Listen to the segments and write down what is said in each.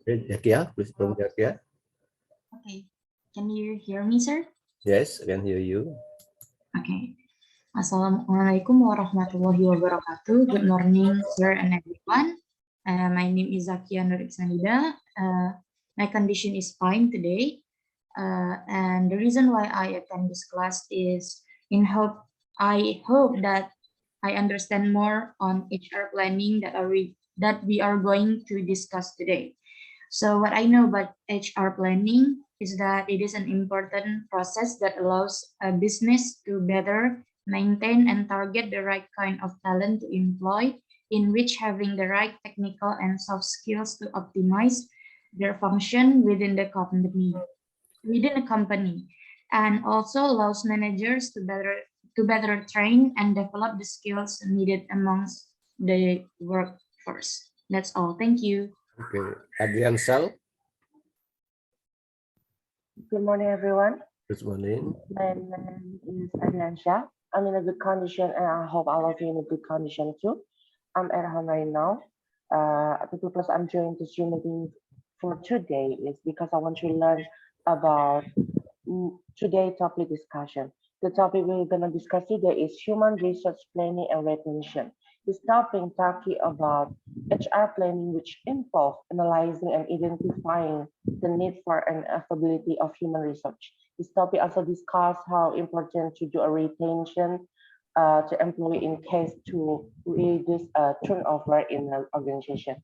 Jakia, please from Jakia. Okay, can you hear me, sir? Yes, I can hear you. Okay. Assalamualaikum warahmatullahi wabarakatuh. Good morning, sir and everyone. My name is Zakia Nuriksanida. My condition is fine today. And the reason why I attend this class is I hope that I understand more on HR planning that we are going to discuss today. So what I know about HR planning is that it is an important process that allows a business to better maintain and target the right kind of talent to employ, in which having the right technical and soft skills to optimize their function within the company, and also allows managers to better train and develop the skills needed amongst the workforce. That's all. Thank you. Okay, Adrian Sal. Good morning, everyone. Good morning. My name is Adrian Shah. I'm in a good condition, and I hope all of you in a good condition too. I'm at home right now. The purpose I'm joining this Zoom meeting for today is because I want to learn about today's topic discussion. The topic we're going to discuss today is human resource planning and retention. This topic talking about HR planning, which involves analyzing and identifying the need for an availability of human resource. This topic also discuss how important to do a retention to employee in case to reduce turnover in the organization.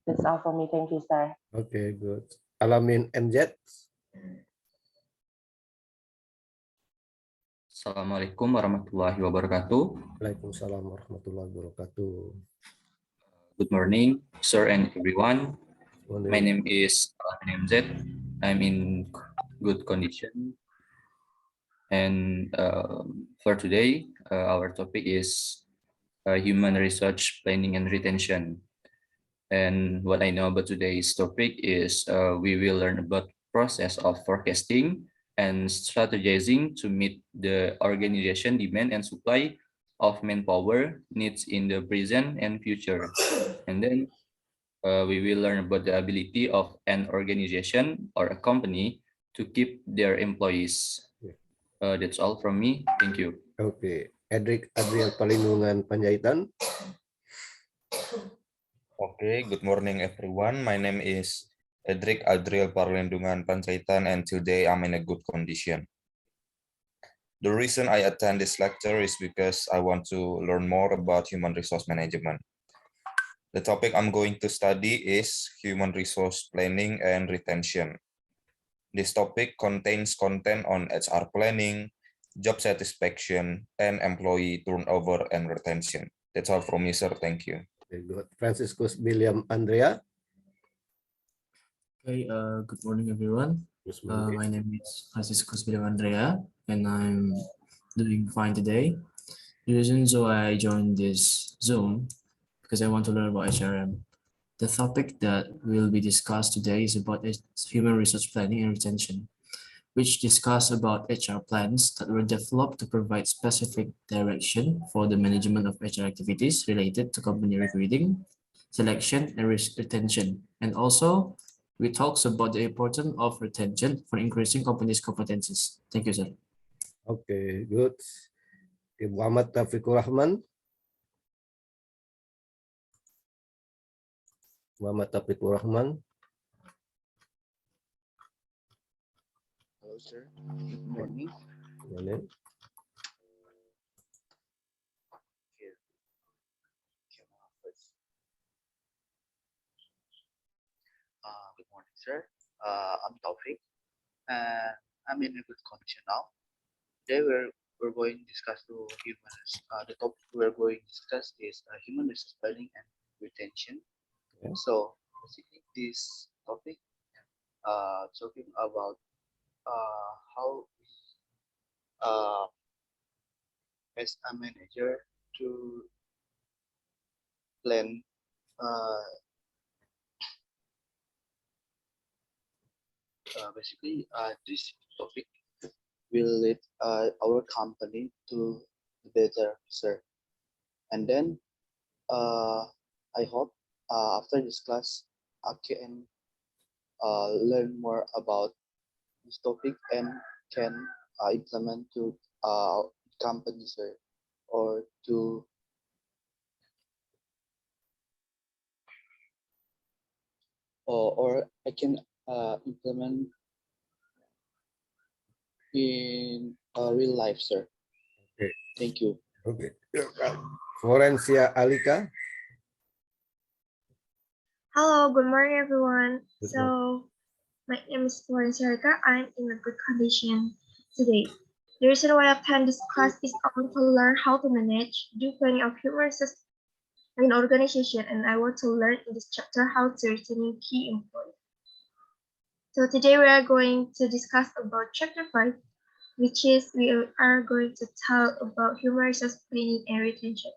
That's all for me. Thank you, sir. Okay, good. Alamin MZ. Assalamualaikum warahmatullahi wabarakatuh. Waalaikumsalam warahmatullahi wabarakatuh. Good morning, sir and everyone. Morning. My name is Alamin MZ. I'm in good condition. And for today, our topic is human resource planning and retention. And what I know about today's topic is we will learn about process of forecasting and strategizing to meet the organization demand and supply of manpower needs in the present and future. And then we will learn about the ability of an organization or a company to keep their employees. That's all from me. Thank you. Okay, Adrian Palindungan Panjaitan. Okay, good morning, everyone. My name is Edric Adriel Parlendungan Panjaitan, and today I'm in a good condition. The reason I attend this lecture is because I want to learn more about human resource management. The topic I'm going to study is human resource planning and retention. This topic contains content on HR planning, job satisfaction, and employee turnover and retention. That's all from me, sir. Thank you. Okay, good. Franciscus William Andrea. Okay, good morning, everyone. My name is Franciscus William Andrea, and I'm doing fine today. The reason why I joined this Zoom because I want to learn about HRM. The topic that will be discussed today is about human resource planning and retention, which discuss about HR plans that were developed to provide specific direction for the management of HR activities related to company recruiting, selection, and retention. And also, we talks about the importance of retention for increasing company's competencies. Thank you, sir. Okay, good. Muhammad Taufikur Rahman. Muhammad Taufikur Rahman. Hello, sir. Good morning. Good morning. Good morning, sir. I'm Taufik. I'm in a good condition now. Today we're going to discuss the topic we're going to discuss is human resource planning and retention. Yeah. So basically, this topic talking about how as a manager to plan basically this topic will lead our company to better serve, and then I hope after this class I can learn more about this topic and can implement to companies or to or I can implement in real life, sir. Okay. Thank you. Okay. Florencia Alika. Hello, good morning, everyone. Good So, my name is Florence Erica. I'm in a good condition today. The reason why I attend this class is I want to learn how to manage, do planning of human resources in organization, and I want to learn in this chapter how to retain key employees. So today we are going to discuss about chapter 5, which is we are going to talk about human resource planning and retention.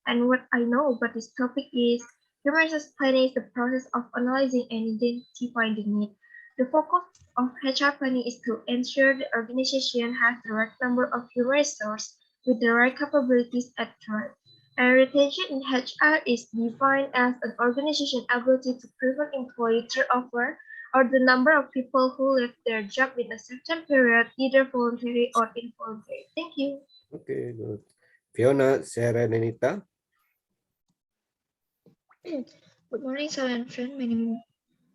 And what I know about this topic is human resource planning is the process of analyzing and identifying the need. The focus of HR planning is to ensure the organization has the right number of human resources with the right capabilities at time. And retention in HR is defined as an organization's ability to prevent employee turnover or the number of people who leave their job in a certain period, either voluntary or involuntary. Thank you. Okay, good. Fiona Serenita. Good morning, sir and friend. My name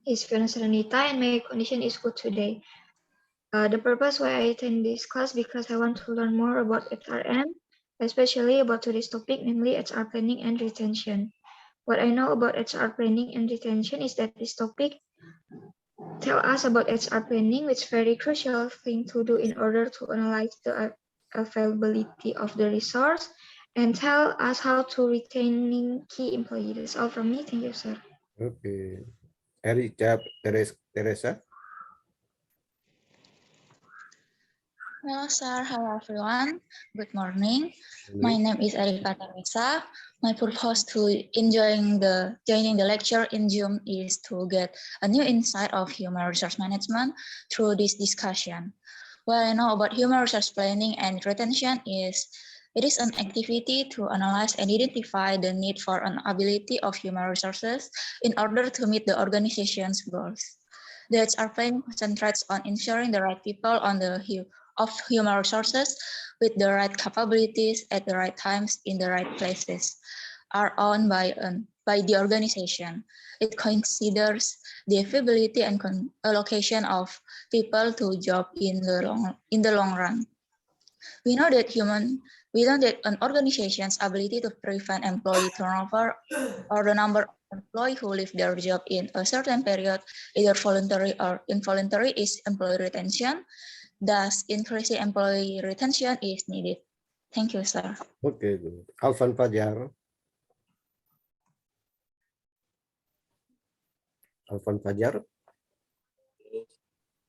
is Fiona Serenita, and my condition is good today. The purpose why I attend this class because I want to learn more about HRM, especially about today's topic, namely HR planning and retention. What I know about HR planning and retention is that this topic tell us about HR planning, which is very crucial thing to do in order to analyze the availability of the resource and tell us how to retaining key employees. That's all from me. Thank you, sir. Okay. Teresa. Hello, sir. Hello, everyone. Good morning. My name is Erika Teresa. My purpose to joining the lecture in Zoom is to get a new insight of human resource management through this discussion. What I know about human resource planning and retention is it is an activity to analyze and identify the need for an ability of human resources in order to meet the organization's goals. The HR planning concentrates on ensuring the right people on the of human resources with the right capabilities at the right times in the right places are owned by the organization. It considers the availability and allocation of people to job in the long run. We know that an organization's ability to prevent employee turnover or the number of employees who leave their job in a certain period, either voluntary or involuntary, is employee retention. Thus, increasing employee retention is needed. Thank you, sir. Okay, good. Alvan Fajar. Alvan Fajar.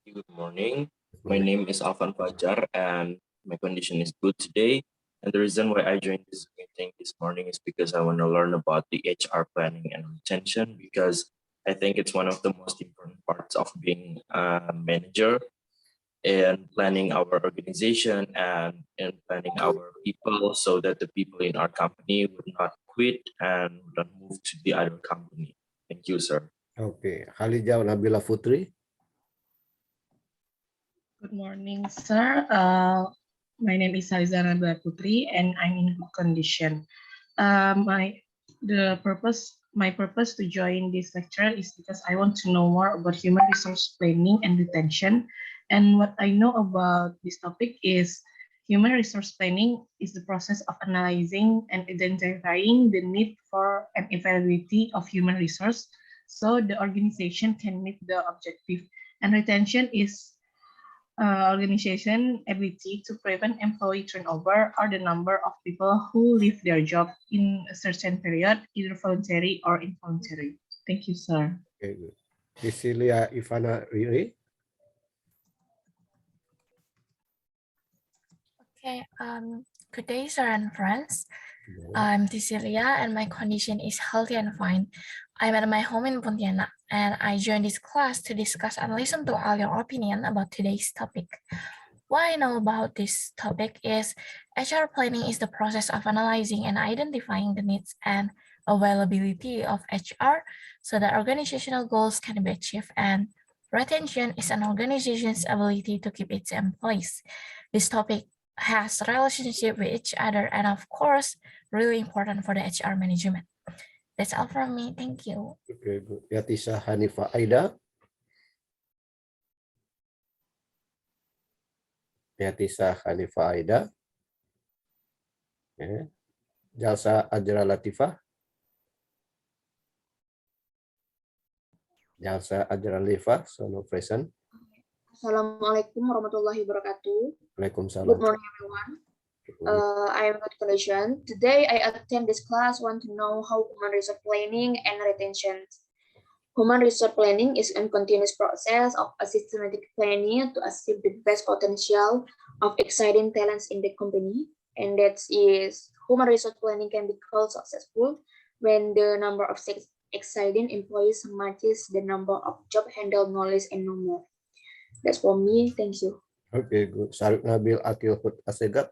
Good morning. My name is Alvan Fajar and my condition is good today. And the reason why I joined this meeting this morning is because I want to learn about the HR planning and retention because I think it's one of the most important parts of being a manager and planning our organization and planning our people so that the people in our company would not quit and would not move to the other company. Thank you, sir. Okay, Halijah Nabila Putri. Good morning, sir. My name is Haliza Nabila Putri, and I'm in good condition. My purpose to join this lecture is because I want to know more about human resource planning and retention. And what I know about this topic is human resource planning is the process of analyzing and identifying the need for and availability of human resource so the organization can meet the objective. And retention is organization ability to prevent employee turnover or the number of people who leave their job in a certain period, either voluntary or involuntary. Thank you, sir. Okay, good. Cecilia Ivana Riri. Okay, good day, sir and friends. I'm Cecilia and my condition is healthy and fine. I'm at my home in Pontianak and I joined this class to discuss and listen to all your opinion about today's topic. What I know about this topic is HR planning is the process of analyzing and identifying the needs and availability of HR so that organizational goals can be achieved, and retention is an organization's ability to keep its employees. This topic has a relationship with each other and of course, really important for the HR management. That's all from me. Thank you. Okay, good. Yatisa Hanifa Aida. Yatisa Hanifa Aida. Okay. Jalsa Ajra Latifah. Jalsa Ajra Latifah, so no present. Assalamualaikum warahmatullahi wabarakatuh. Waalaikumsalam. Good morning, everyone. I am in good condition. Today, I attend this class, want to know how human resource planning and retention. Human resource planning is a continuous process of a systematic planning to achieve the best potential of exciting talents in the company. And that is, human resource planning can be called successful when the number of exciting employees matches the number of job handled, knowledge, and no more. That's for me. Thank you. Okay, good. Sarif Nabil Akil Hud Asegat.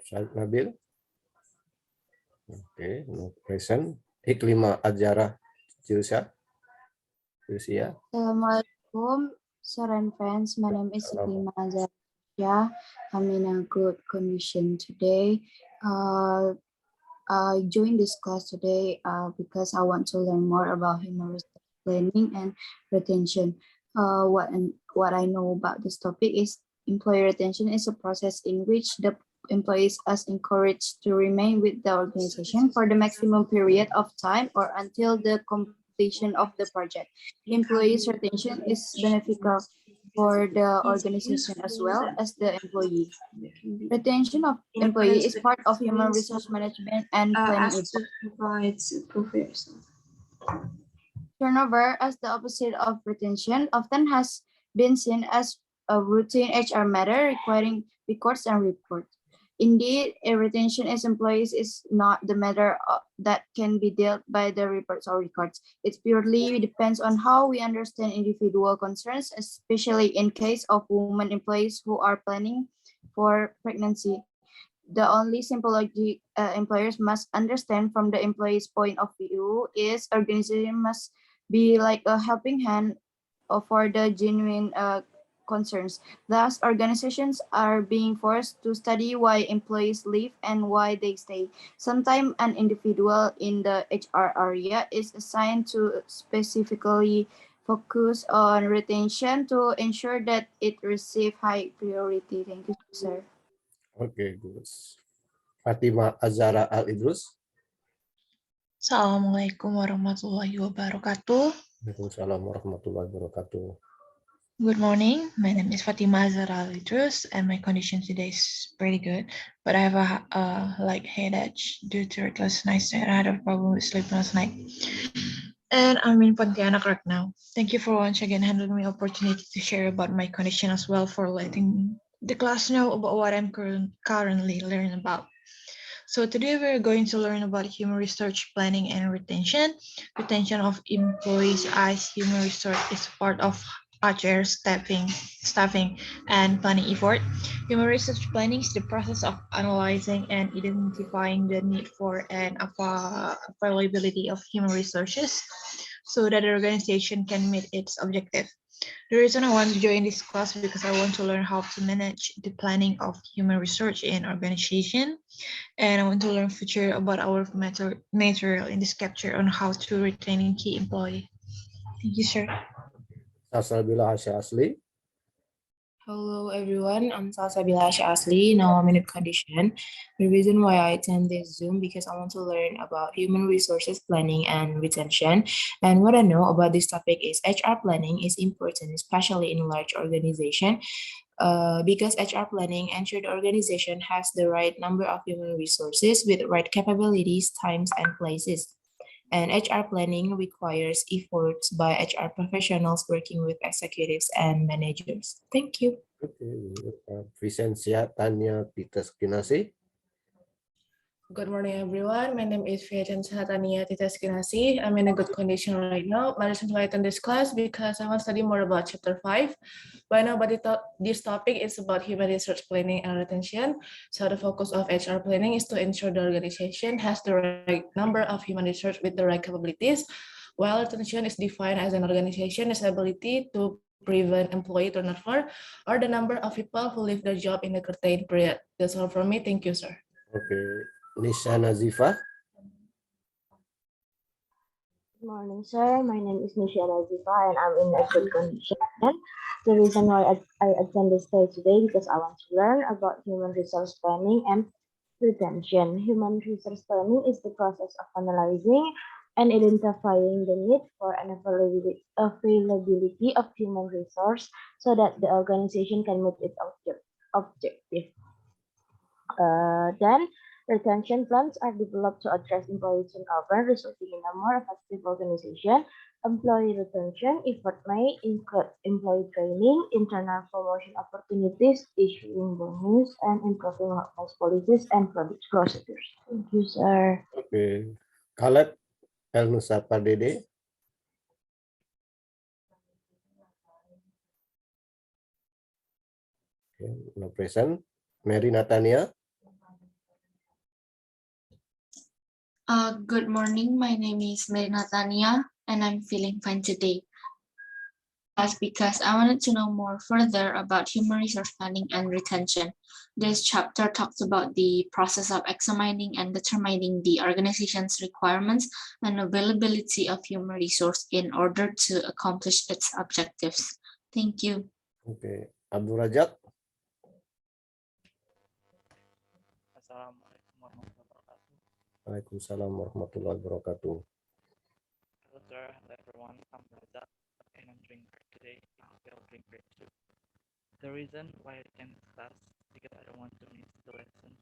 Sarif Nabil. Okay, no present. Iklima Ajara Jusia. Assalamualaikum, sir and friends. My name is Iklima Ajara. I'm in a good condition today. I joined this class today because I want to learn more about human resource planning and retention. What I know about this topic is employee retention is a process in which the employees are encouraged to remain with the organization for the maximum period of time or until the completion of the project. Employees retention is beneficial for the organization as well as the employee. Retention of employee is part of human resource management and planning. Turnover, as the opposite of retention, often has been seen as a routine HR matter requiring records and reports. Indeed, a retention as employees is not the matter that can be dealt by the reports or records. It purely depends on how we understand individual concerns, especially in case of women employees who are planning for pregnancy. The only simple logic employers must understand from the employee's point of view is organization must be like a helping hand for the genuine concerns. Thus, organizations are being forced to study why employees leave and why they stay. Sometimes an individual in the HR area is assigned to specifically focus on retention to ensure that it receives high priority. Thank you, sir. Okay, good. Fatima Azara Al-Idrus. Assalamualaikum warahmatullahi wabarakatuh. Waalaikumsalam warahmatullahi wabarakatuh. Good morning. My name is Fatima Azara Al-Idrus, and my condition today is pretty good. But I have a headache due to it last night. So I had a problem with sleep last night. And I'm in Pontianak right now. Thank you for once again handing me opportunity to share about my condition as well for letting the class know about what I'm currently learning about. So today we're going to learn about human resource planning and retention. Retention of employees as human resource is part of HR staffing and planning effort. Human resource planning is the process of analyzing and identifying the need for and availability of human resources so that the organization can meet its objective. The reason I want to join this class is because I want to learn how to manage the planning of human resource in organization, and I want to learn future about our material in this capture on how to retain key employee. Thank you, sir. Salsabila Hasya Asli. Hello everyone, I'm Salsabila Asli. Now I'm in a condition. The reason why I attend this Zoom because I want to learn about human resources planning and retention. And what I know about this topic is HR planning is important, especially in a large organization, because HR planning ensures the organization has the right number of human resources with the right capabilities, times, and places. And HR planning requires efforts by HR professionals working with executives and managers. Thank you. Okay, Vicensia Tanya Peter Kinasi. Good morning, everyone. My name is Fiajan Sahatania Titaskinasi. I'm in a good condition right now. My reason why I attend this class because I want to study more about chapter 5. By now, but this topic is about human resource planning and retention. So the focus of HR planning is to ensure the organization has the right number of human resource with the right capabilities, while retention is defined as an organization's ability to prevent employee turnover or the number of people who leave their job in the certain period. That's all from me. Thank you, sir. Okay, Nisha Nazifa. Good morning, sir. My name is Nisha Nazifa, and I'm in a good condition. The reason why I attend this class today because I want to learn about human resource planning and retention. Human resource planning is the process of analyzing and identifying the need for an availability of human resource so that the organization can meet its objective. Then, retention plans are developed to address employee turnover, resulting in a more effective organization. Employee retention effort may include employee training, internal promotion opportunities, issuing bonus, and improving workplace policies and procedures. Thank you, sir. Okay, Caleb El Nusapa Dede. Okay, no present. Mary Natania. Good morning. My name is Mary Natania, and I'm feeling fine today. That's because I wanted to know more further about human resource planning and retention. This chapter talks about the process of examining and determining the organization's requirements and availability of human resource in order to accomplish its objectives. Thank you. Okay, Abdul Rajak. Assalamualaikum warahmatullahi wabarakatuh. Waalaikumsalam warahmatullahi wabarakatuh. Hello sir, hello everyone. I'm Razak and I'm doing great today. I hope you're doing great too. The reason why I attend this class is because I don't want to miss the lesson,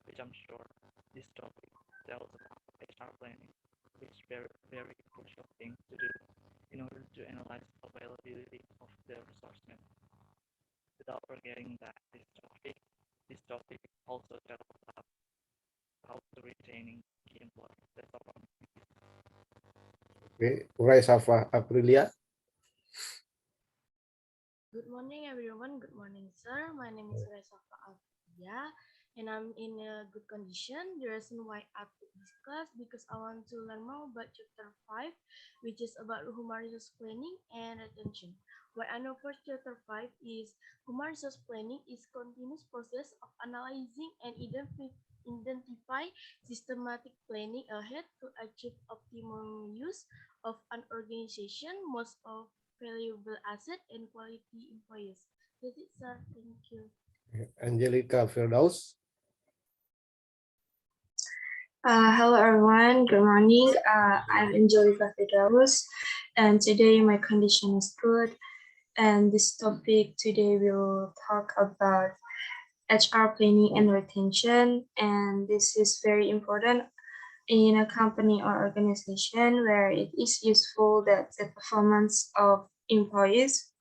which I'm sure this topic tells about HR planning, which is very crucial thing to do in order to analyze the availability of the resources. Without forgetting that this topic also tells about how to retaining key employees. That's all from me. Okay, Urai Safa Aprilia. Good morning, everyone. Good morning, sir. My name is Resafa Alfia, and I'm in a good condition. The reason why I took this class because I want to learn more about chapter 5, which is about human resource planning and retention. What I know for chapter 5 is human resource planning is continuous process of analyzing and identify systematic planning ahead to achieve optimum use of an organization, most of valuable asset and quality employees. That's it, sir. Thank you. Angelica Firdaus. Hello everyone, good morning. I'm Angelica Fidelis, and today my condition is good. And this topic today we'll talk about HR planning and retention, and this is very important in a company or organization where it is useful that the performance of employees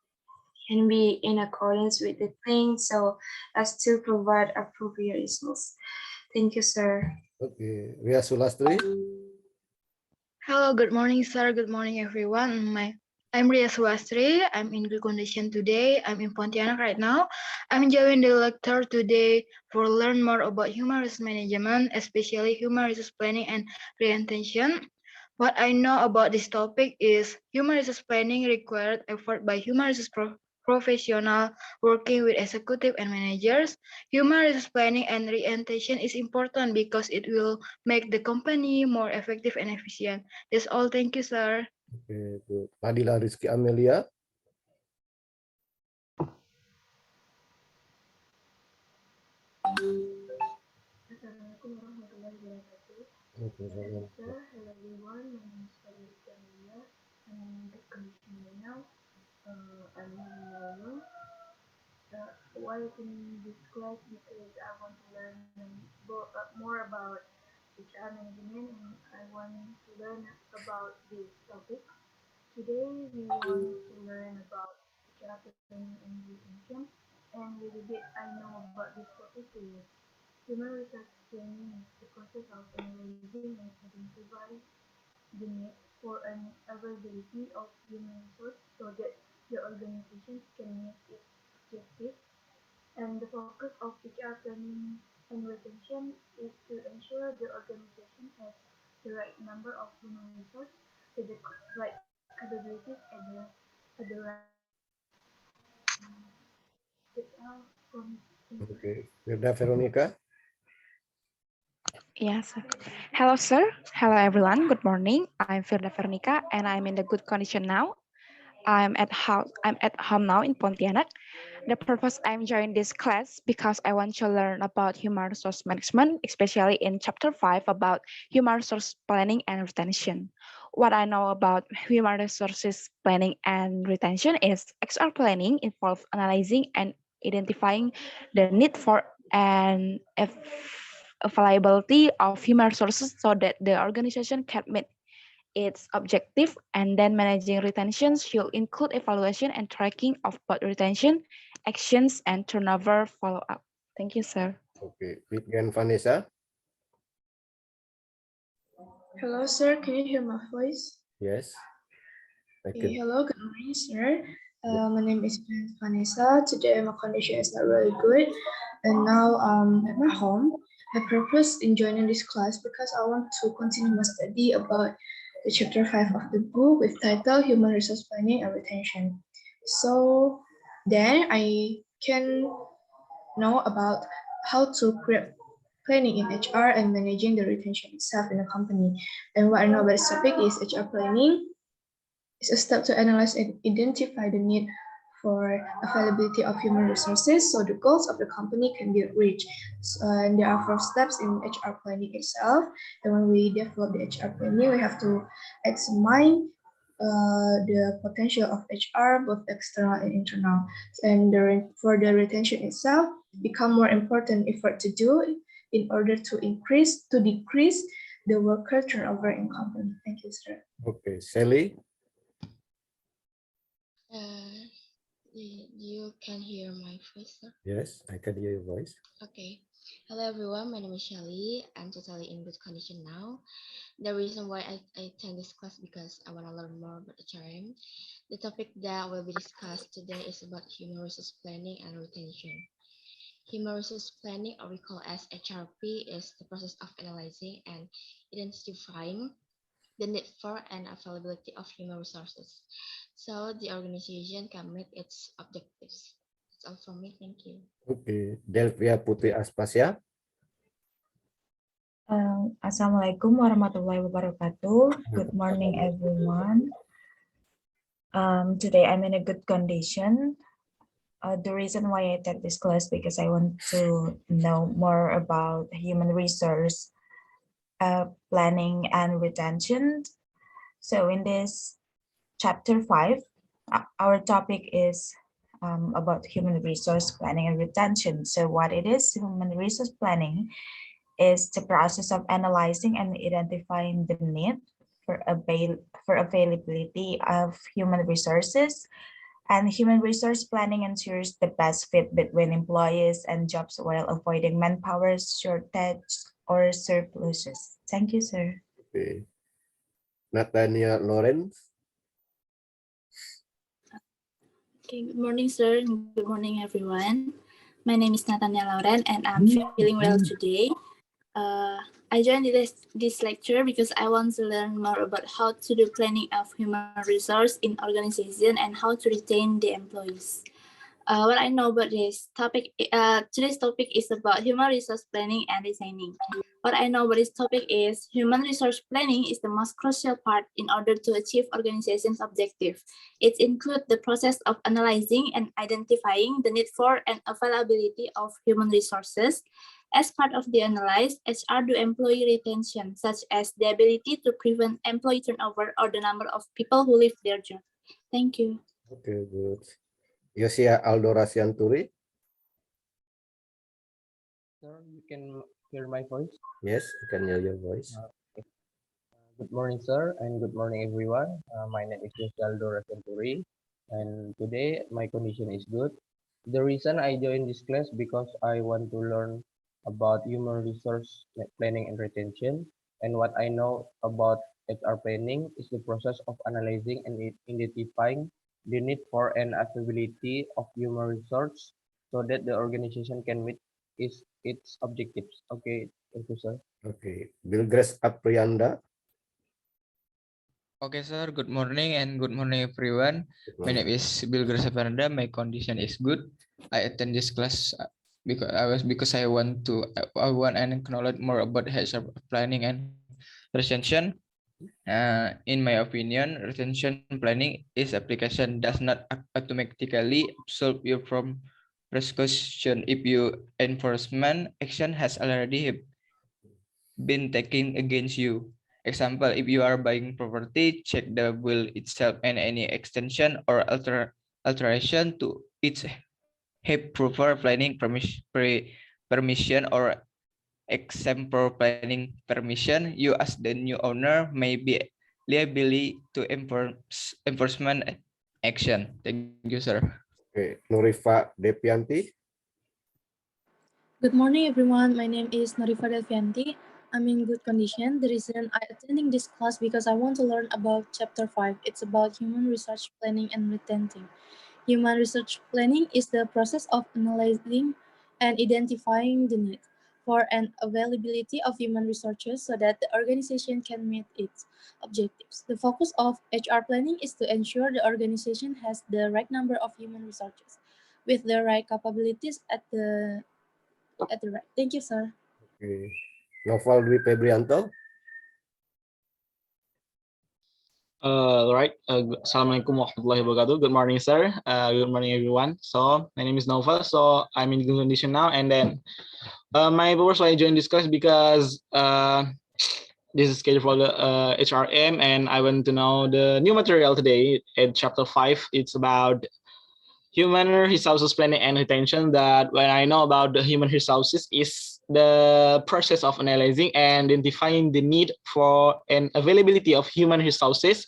can be in accordance with the plan so as to provide appropriate results. Thank you, sir. Okay, Ria Sulastri. Hello, good morning, sir. Good morning, everyone. I'm Ria Suwastri. I'm in good condition today. I'm in Pontianak right now. I'm enjoying the lecture today for learn more about human resource management, especially human resource planning and retention. What I know about this topic is human resource planning required effort by human resource professional working with executive and managers. Human resource planning and retention is important because it will make the company more effective and efficient. That's all. Thank you, sir. Okay, good. Fadila Rizky Amelia. Assalamualaikum warahmatullahi wabarakatuh. Okay, Hello, sir. Hello, everyone. My name is Fadila Amelia. I'm in good condition right now. I'm living in my room. Why I attending this class because I want to learn more about HR management and I want to learn about this topic. Today we want to learn about HR planning and retention and little bit I know about this topic is Human resource planning is the process of analyzing and identifying the need for an availability of human resource so that the organization can meet its objectives. And the focus of HR planning and retention is to ensure the organization has the right number of human resource with the right capabilities at the right from Okay. Firda Veronica. Yes. Hello, sir. Hello, everyone. Good morning. I'm Firda Veronica, and I'm in the good condition now. I'm at home now in Pontianak. The purpose I'm joining this class because I want to learn about human resource management, especially in chapter 5 about human resource planning and retention. What I know about human resources planning and retention is HR planning involves analyzing and identifying the need for an availability of human resources so that the organization can meet its objective, and then managing retention should include evaluation and tracking of both retention, actions, and turnover follow-up. Thank you, sir. Okay. Begin Vanessa. Hello, sir. Can you hear my voice? Yes. Okay, hello, good morning, sir. My name is Vanessa. Today my condition is not really good, and now at my home. I purpose in joining this class because I want to continue my study about the chapter 5 of the book with title Human Resource Planning and Retention. So then I can know about how to create planning in HR and managing the retention itself in a company. And what I know about this topic is HR planning is a step to analyze and identify the need for availability of human resources so the goals of the company can be reached. And there are 4 steps in HR planning itself. And when we develop the HR planning, we have to examine the potential of HR, both external and internal. And for the retention itself, become more important effort to do in order to decrease the worker turnover in company. Thank you, sir. Okay, Sally. You can hear my voice, sir? Yes, I can hear your voice. Okay. Hello, everyone. My name is Shelly. I'm totally in good condition now. The reason why I attend this class because I want to learn more about HRM. The topic that will be discussed today is about human resource planning and retention. Human resource planning, or we call as HRP, is the process of analyzing and identifying the need for and availability of human resources, so the organization can meet its objectives. That's all from me. Thank you. Okay, Delvia Putri Aspasya. Assalamualaikum warahmatullahi wabarakatuh. Good morning, everyone. Today I'm in a good condition. The reason why I take this class because I want to know more about human resource planning and retention. So in this chapter 5, our topic is about human resource planning and retention. So what it is, human resource planning is the process of analyzing and identifying the need for availability of human resources. And human resource planning ensures the best fit between employees and jobs while avoiding manpower shortage or surpluses. Thank you, sir. Okay. Nathania Lawrence. Okay, good morning, sir. Good morning, everyone. My name is Nathania Lauren, and I'm feeling well today. I joined this lecture because I want to learn more about how to do planning of human resource in organization and how to retain the employees. What I know about this topic, today's topic is about human resource planning and retaining. What I know about this topic is human resource planning is the most crucial part in order to achieve organization's objective. It includes the process of analyzing and identifying the need for and availability of human resources. As part of the analysis, HR do employee retention, such as the ability to prevent employee turnover or the number of people who leave their job. Thank you. Okay, good. Yosia Aldora Sianturi. Sir, you can hear my voice? Yes, I can hear your voice. Okay. Good morning, sir, and good morning, everyone. My name is Yosia Aldora Sianturi, and today my condition is good. The reason I joined this class because I want to learn about human resource planning and retention. And what I know about HR planning is the process of analyzing and identifying the need for and availability of human resource so that the organization can meet its objectives. Okay, thank you, sir. Okay, Bill Grace Aprianda. Okay, sir. Good morning and good morning, everyone. Good My name morning. is Bill Grasaparanda. My condition is good. I attend this class because I want and acknowledge more about HR planning and retention. In my opinion, retention planning is application does not automatically absolve you from prescription if your enforcement action has already been taken against you. Example, if you are buying property, check the will itself and any extension or alteration to its have proper planning permission or exemplar planning permission. You as the new owner may be liable to enforcement action. Thank you, sir. Okay, Nurifa Depianti. Good morning, everyone. My name is Norifa Delvianti. I'm in good condition. The reason I attending this class because I want to learn about Chapter 5. It's about human research planning and retention. Human research planning is the process of analyzing and identifying the need for an availability of human resources so that the organization can meet its objectives. The focus of HR planning is to ensure the organization has the right number of human resources with the right capabilities at the right. Thank you, sir. Okay. Noval Dwi Febrianto. Right. Assalamualaikum warahmatullahi wabarakatuh. Good morning, sir. Good morning, everyone. So my name is Nova. So I'm in good condition now. And then my purpose why I joined this class because this is scheduled for the HRM, and I want to know the new material today at chapter 5. It's about human resources planning and retention. That when I know about the human resources is the process of analyzing and identifying the need for and availability of human resources,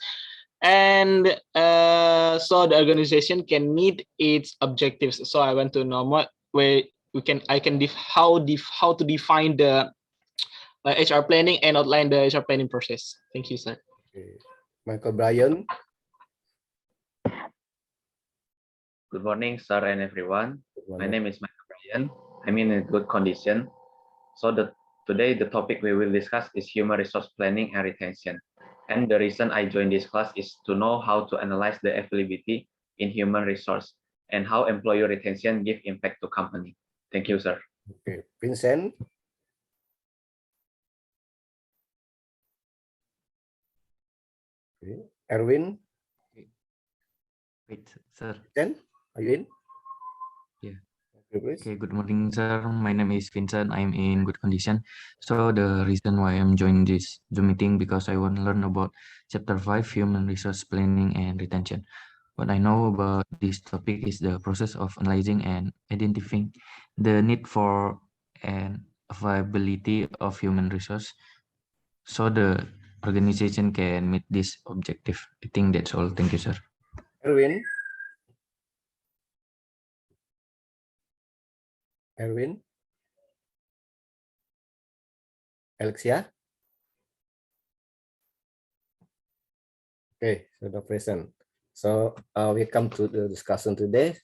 and so the organization can meet its objectives. So I want to know what way how to define the HR planning and outline the HR planning process. Thank you, sir. Okay. Michael Bryan. Good morning, sir and everyone. My name is Michael Bryan. I'm in a good condition. So today the topic we will discuss is human resource planning and retention. And the reason I joined this class is to know how to analyze the availability in human resource and how employee retention give impact to company. Thank you, sir. Okay, Vincent. Okay. Erwin. Wait, sir. Vincent, are you in? Yeah. Okay, Okay, good morning, sir. My name is Vincent. I'm in good condition. So the reason why I'm joining this Zoom meeting because I want to learn about Chapter 5, Human Resource Planning and Retention. What I know about this topic is the process of analyzing and identifying the need for and availability of human resource so the organization can meet this objective. I think that's all. Thank you, sir. Erwin. Erwin. Alexia. Okay, so the present. So we come to the discussion today.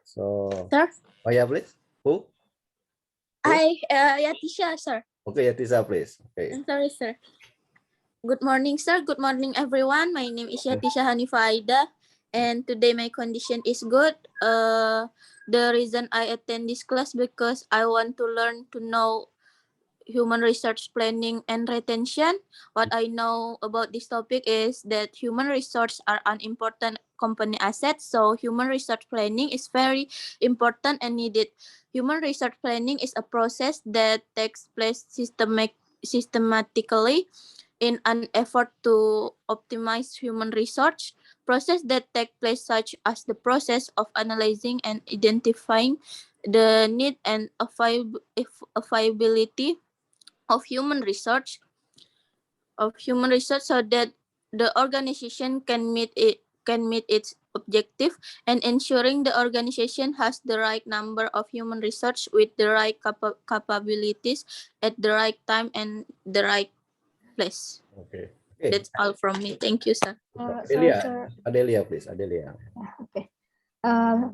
So, Sir? Oh yeah, please. Who? Hi, Yatisha, sir. Okay, Yatisha, please. Okay. I'm sorry, sir. Good morning, sir. Good morning, everyone. My name is Yatisha Hanifa Aida, and today my condition is good. The reason I attend this class because I want to learn to know human research planning and retention. What I know about this topic is that human resources are an important company asset. So human research planning is very important and needed. Human research planning is a process that takes place systematically in an effort to optimize human research. Process that take place such as the process of analyzing and identifying the need and availability of human research so that the organization can meet can meet its objective, and ensuring the organization has the right number of human resource with the right capabilities at the right time and the right place. Okay. That's all from me. Thank you, sir. Sorry, sir. Adelia, please. Adelia. Okay.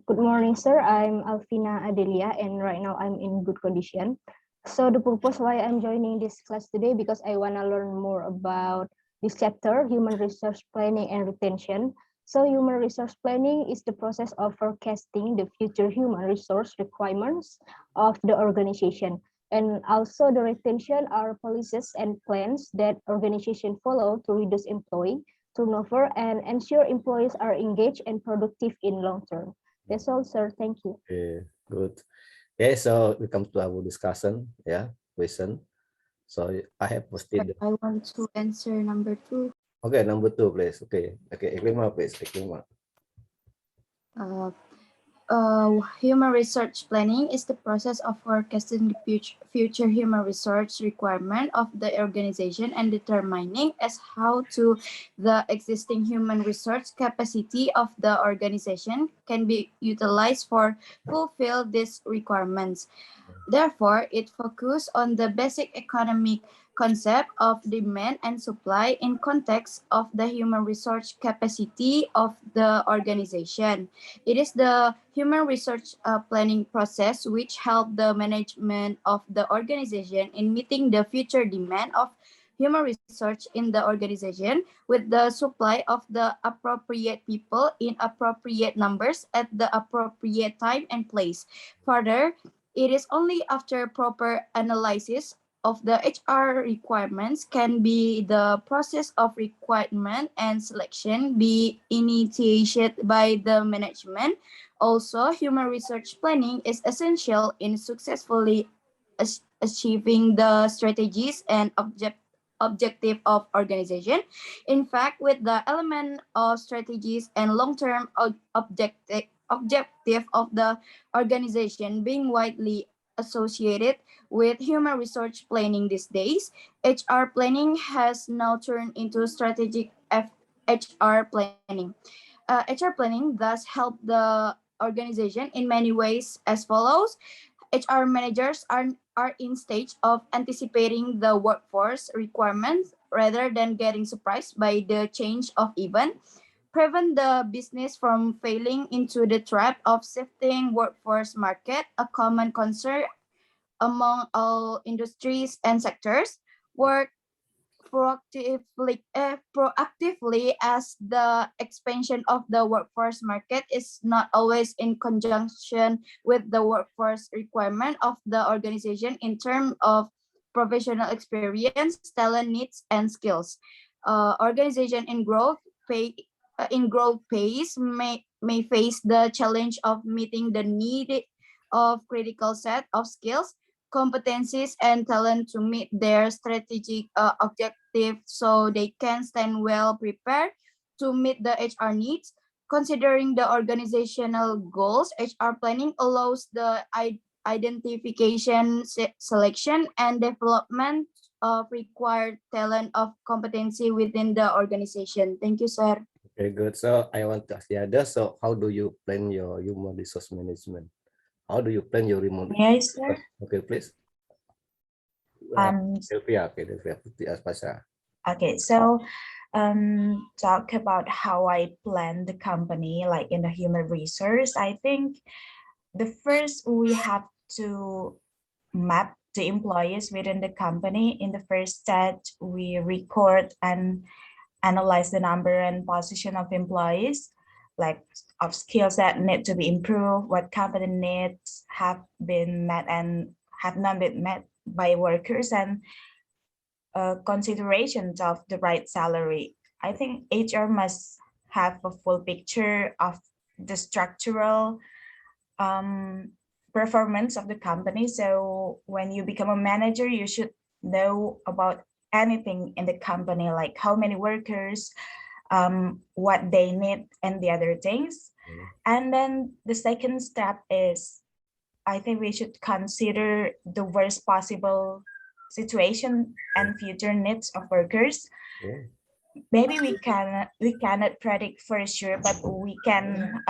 Good morning, sir. I'm Alvina Adelia, and right now I'm in good condition. So the purpose why I'm joining this class today because I want to learn more about this chapter, human resource planning and retention. So human resource planning is the process of forecasting the future human resource requirements of the organization. And also the retention are policies and plans that organization follow to reduce employee turnover and ensure employees are engaged and productive in long term. That's all, sir. Thank you. Okay, good. Okay, so we come to our discussion. Yeah, question. So I have posted. I want to answer number 2. Okay, number 2, please. Okay, Iklima, please. Iklima. Human resource planning is the process of forecasting the future human resource requirement of the organization and determining as how to the existing human resource capacity of the organization can be utilized for fulfill these requirements. Therefore, it focuses on the basic economic concept of demand and supply in context of the human resource capacity of the organization. It is the human resource planning process which help the management of the organization in meeting the future demand of human resource in the organization with the supply of the appropriate people in appropriate numbers at the appropriate time and place. Further, it is only after proper analysis of the HR requirements can be the process of requirement and selection be initiated by the management. Also, human resource planning is essential in successfully achieving the strategies and objective of organization. In fact, with the element of strategies and long-term objective of the organization being widely associated with human resource planning these days, HR planning has now turned into strategic HR planning. HR planning thus help the organization in many ways as follows. HR managers are in stage of anticipating the workforce requirements rather than getting surprised by the change of event, prevent the business from falling into the trap of shifting workforce market, a common concern among all industries and sectors, work proactively as the expansion of the workforce market is not always in conjunction with the workforce requirement of the organization in terms of professional experience, talent needs, and skills. Organization in growth phase may face the challenge of meeting the need of critical set of skills, competencies, and talent to meet their strategic objective so they can stand well prepared to meet the HR needs. Considering the organizational goals, HR planning allows the identification, selection, and development of required talent of competency within the organization. Thank you, sir. Okay, good. So I want to ask the other. So how do you plan your human resource management? How do you plan your human? Yes, sir. Okay, please. Sylvia, okay, Okay, so talk about how I plan the company, like in the human resource. I think the first we have to map the employees within the company. In the first stage, we record and analyze the number and position of employees, like of skills that need to be improved, what company needs have been met and have not been met by workers, and considerations of the right salary. I think HR must have a full picture of the structural performance of the company. So when you become a manager, you should know about anything in the company, like how many workers, what they need, and the other things. And then the second step is, I think we should consider the worst possible situation and future needs of workers. maybe we cannot predict for sure, but we can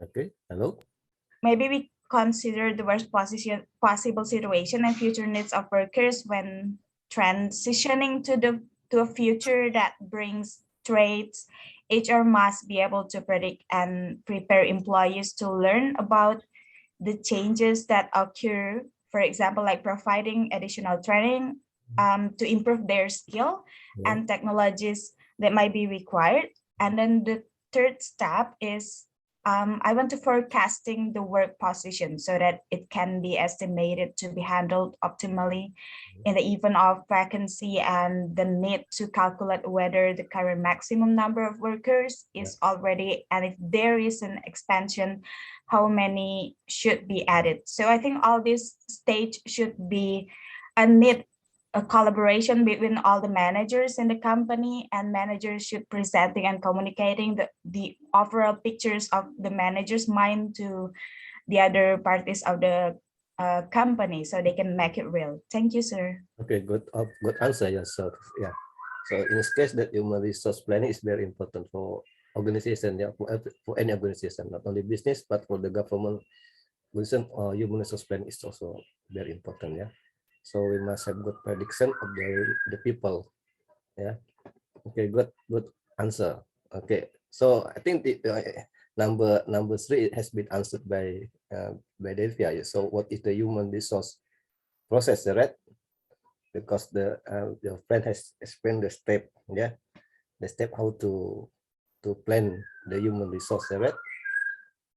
Okay, hello. maybe we consider the worst possible situation and future needs of workers when transitioning to a future that brings traits. HR must be able to predict and prepare employees to learn about the changes that occur, for example, like providing additional training to improve their skill and technologies that might be required. And then the third step is I want to forecasting the work position so that it can be estimated to be handled optimally in the event of vacancy, and the need to calculate whether the current maximum number of workers is already, and if there is an expansion, how many should be added. So I think all this stage should be a need a collaboration between all the managers in the company, and managers should presenting and communicating the overall pictures of the manager's mind to the other parties of the company so they can make it real. Thank you, sir. Okay, good answer. Yeah, so yeah. So in this case, that human resource planning is very important for organization, yeah, for any organization, not only business, but for the government. Reason human resource planning is also very important, yeah. So we must have good prediction of the people, yeah. Okay, good answer. Okay, so I think the number 3 has been answered by Devia. Yeah. So what is the human resource process, right? Because your friend has explained the step, yeah, the step how to plan the human resource, right?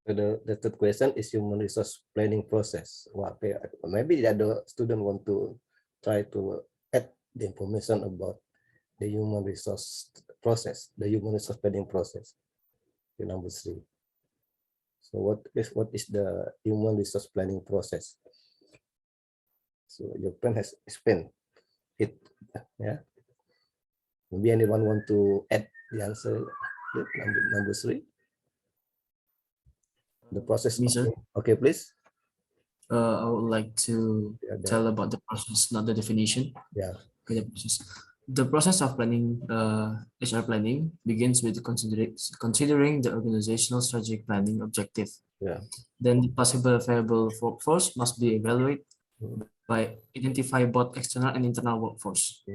So the third question is human resource planning process. Well, okay, maybe the other student want to try to add the information about the human resource process, the human resource planning process. Okay, number 3. So what is the human resource planning process? So your friend has explained it, yeah. Maybe anyone want to add the answer? Number 3. The process. Me, sir. Okay, please. I would like to tell about the process, not the definition. Yeah. Okay, the process. The process of planning, HR planning, begins with considering the organizational strategic planning objective. Yeah. Then the possible available workforce must be evaluated by identify both external and internal workforce.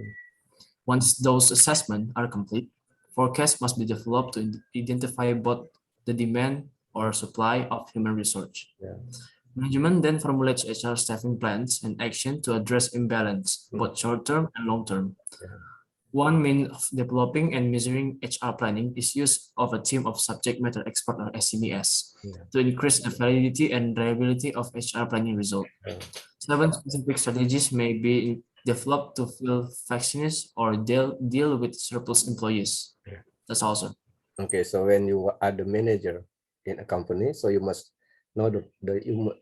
Once those assessments are complete, forecasts must be developed to identify both the demand or supply of human resource. Yeah. Management then formulates HR staffing plans and action to address imbalance, both short-term and long-term. One means of developing and measuring HR planning is use of a team of subject matter expert or SMEs to increase the validity and reliability of HR planning result. 7 specific strategies may be developed to fill vacancies or deal with surplus employees. That's all, sir. Okay, so when you are the manager in a company, so you must know the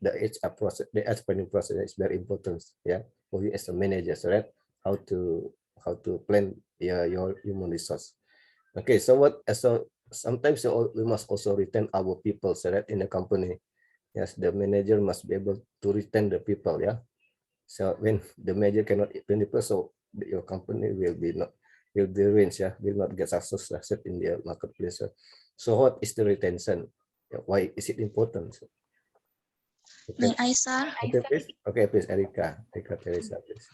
HR process, the HR planning process is very important, yeah, for you as a manager, right? How to plan your human resource. Okay, so sometimes we must also retain our people, right, in the company. Yes, the manager must be able to retain the people, yeah. So when the manager cannot retain the people, so your company will be ruined, yeah, will not get success in the marketplace. So what is the retention? Why is it important? Okay. May I, sir? Okay, please, Erika Teresa, please.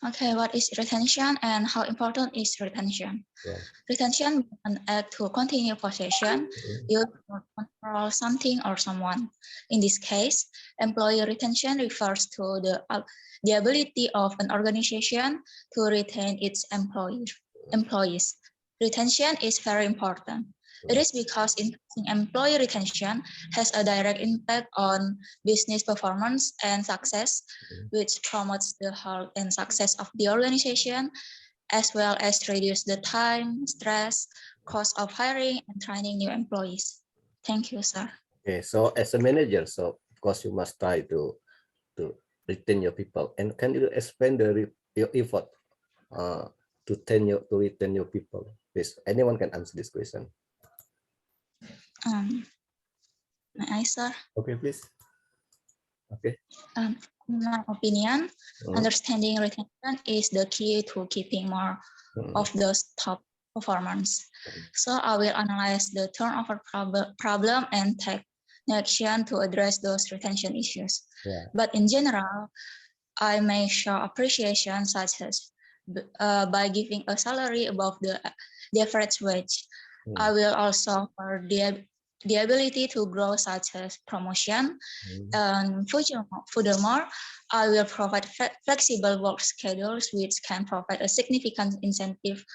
Okay, what is retention and how important is retention? Yeah. Retention is an act to continue possession, use or control something or someone. In this case, employee retention refers to the ability of an organization to retain its employees. Retention is very important. It is because increasing employee retention has a direct impact on business performance and success, which promotes the health and success of the organization, as well as reduce the time, stress, cost of hiring and training new employees. Thank you, sir. Okay, so as a manager, so of course you must try to retain your people. And can you explain your effort to retain your people? Please, anyone can answer this question. May I, sir? Okay, please. Okay. In my opinion, understanding retention is the key to keeping more of those top performance. So I will analyze the turnover problem and take action to address those retention issues. Yeah. But in general, I may show appreciation such as by giving a salary above the average wage. I will also offer the ability to grow such as promotion. And furthermore, I will provide flexible work schedules which can provide a significant incentive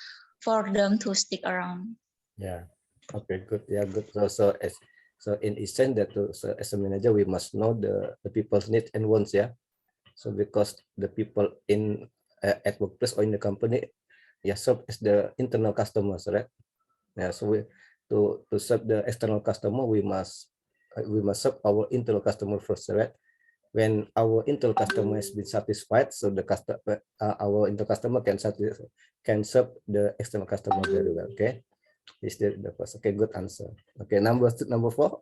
for them to stick around. Yeah. Okay, good. Yeah, good. So in essence that so as a manager, we must know the people's needs and wants, yeah. So because the people in at workplace or in the company, yeah, serve as the internal customers, right? Yeah. So we to serve the external customer, we must serve our internal customer first, right? When our internal customer has been satisfied, so the customer, our internal customer can serve the external customer very well. Okay, is the first. Okay, good answer. Okay, number 4.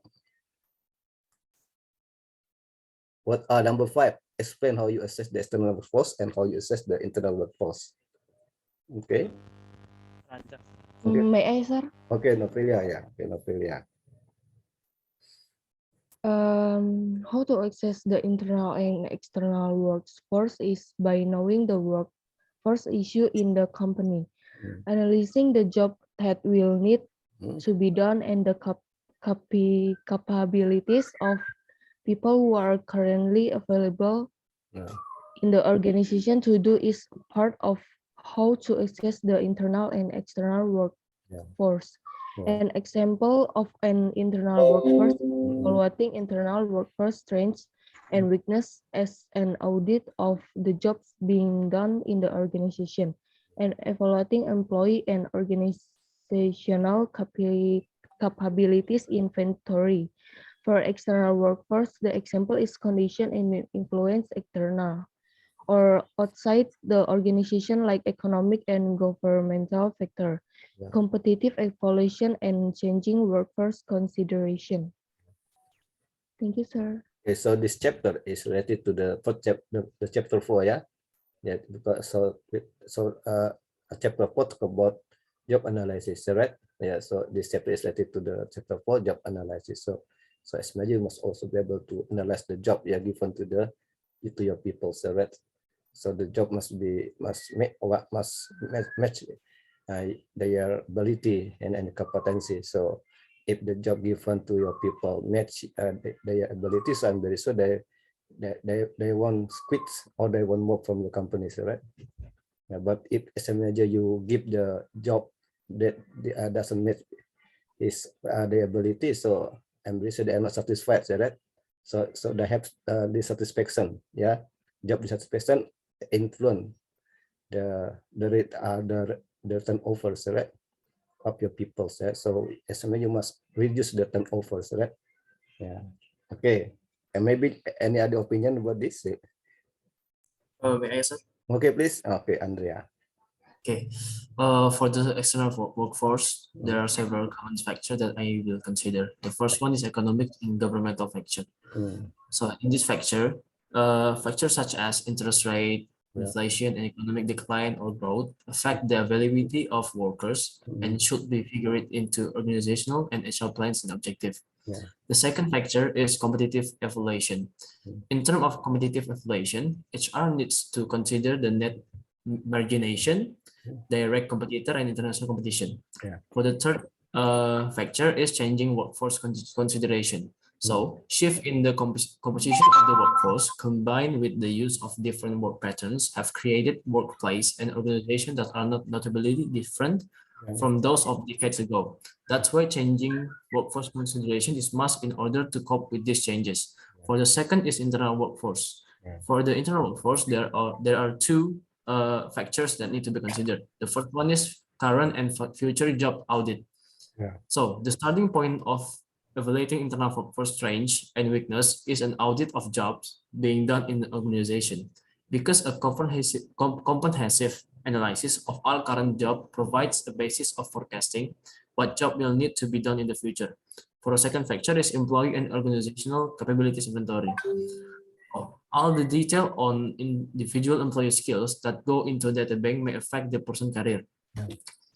What number 5? Explain how you assess the external workforce and how you assess the internal workforce. Okay. May I, sir? Okay, Novelia, yeah. Okay, Novelia. How to access the internal and external workforce is by knowing the workforce issue in the company, analyzing the job that will need to be done and the capabilities of people who are currently available in the organization to do is part of how to access the internal and external workforce. An example of an internal workforce evaluating internal workforce strengths and weakness as an audit of the jobs being done in the organization and evaluating employee and organizational capabilities inventory. For external workforce, the example is condition and influence external or outside the organization like economic and governmental factor, competitive evaluation and changing workforce consideration. Thank you, sir. Okay, so this chapter is related to the fourth chapter, the chapter 4, yeah. Yeah, because chapter 4 talk about job analysis, right? Yeah, so this chapter is related to the chapter 4 job analysis. So as manager, you must also be able to analyze the job given to your people, right? So the job must match their ability and competency. So if the job given to your people match their abilities, I'm very sure they won't quit or they won't move from the company, right? Yeah, but if as a manager you give the job that doesn't match their ability, so I'm very sure they are not satisfied, right? So they have dissatisfaction, yeah, job dissatisfaction influence the turnover, right, of your people, right? So as a manager, you must reduce the turnover, right? Yeah. Okay. And maybe any other opinion about this? May I answer? Okay, please. Okay, Andrea. Okay. For the external workforce, there are several common factors that I will consider. The first one is economic and governmental factor. So in this factor, factors such as interest rate, inflation, and economic decline or growth affect the availability of workers and should be figured into organizational and HR plans and objective. The second factor is competitive evaluation. In terms of competitive evaluation, HR needs to consider the net margination, direct competitor, and international competition. For the third factor is changing workforce consideration. So shift in the composition of the workforce combined with the use of different work patterns have created workplace and organizations that are not notably different from those of decades ago. That's why changing workforce consideration is must in order to cope with these changes. For the second is internal workforce. For the internal workforce, there are two factors that need to be considered. The first one is current and future job audit. So the starting point of evaluating internal workforce strength and weakness is an audit of jobs being done in the organization. Because a comprehensive analysis of all current job provides a basis of forecasting what job will need to be done in the future. For a second factor is employee and organizational capabilities inventory. All the detail on individual employee skills that go into data bank may affect the person career.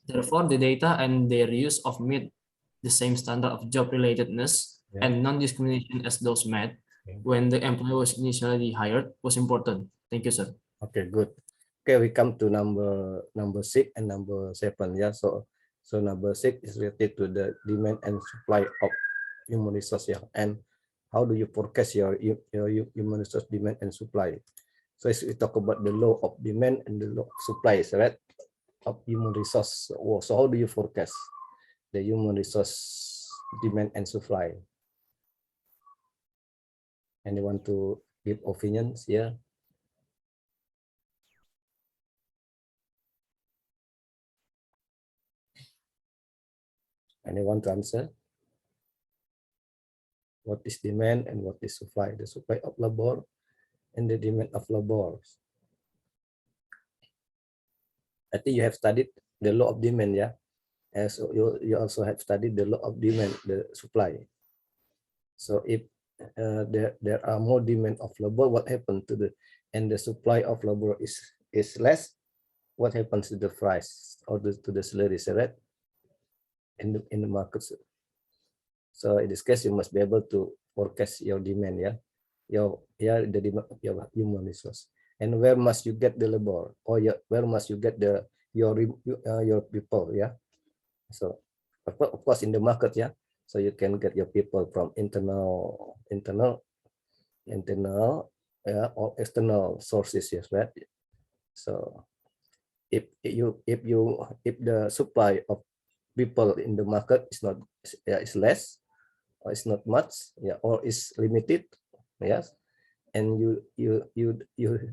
Therefore, the data and their use of meet the same standard of job relatedness and non-discrimination as those met when the employee was initially hired was important. Thank you, sir. Okay, good. Okay, we come to number 6 and number 7. Yeah, so number 6 is related to the demand and supply of human resource. Yeah, and how do you forecast your human resource demand and supply? So as we talk about the law of demand and the law of supply, right, of human resource. So how do you forecast the human resource demand and supply? Anyone to give opinions? Yeah. Anyone to answer? What is demand and what is supply? The supply of labor and the demand of labor. I think you have studied the law of demand, yeah? And so you also have studied the law of demand, the supply. So if there are more demand of labor, what happens to the, and the supply of labor is less, what happens to the price or to the salary, right? In the markets. So in this case, you must be able to forecast your demand, yeah, the demand of your human resource, and where must you get the labor, or where must you get your people, yeah. So of course in the market, yeah. So you can get your people from internal, yeah, or external sources, yes, right? So if the supply of people in the market is not, is less, or it's not much, yeah, or is limited, yes, and you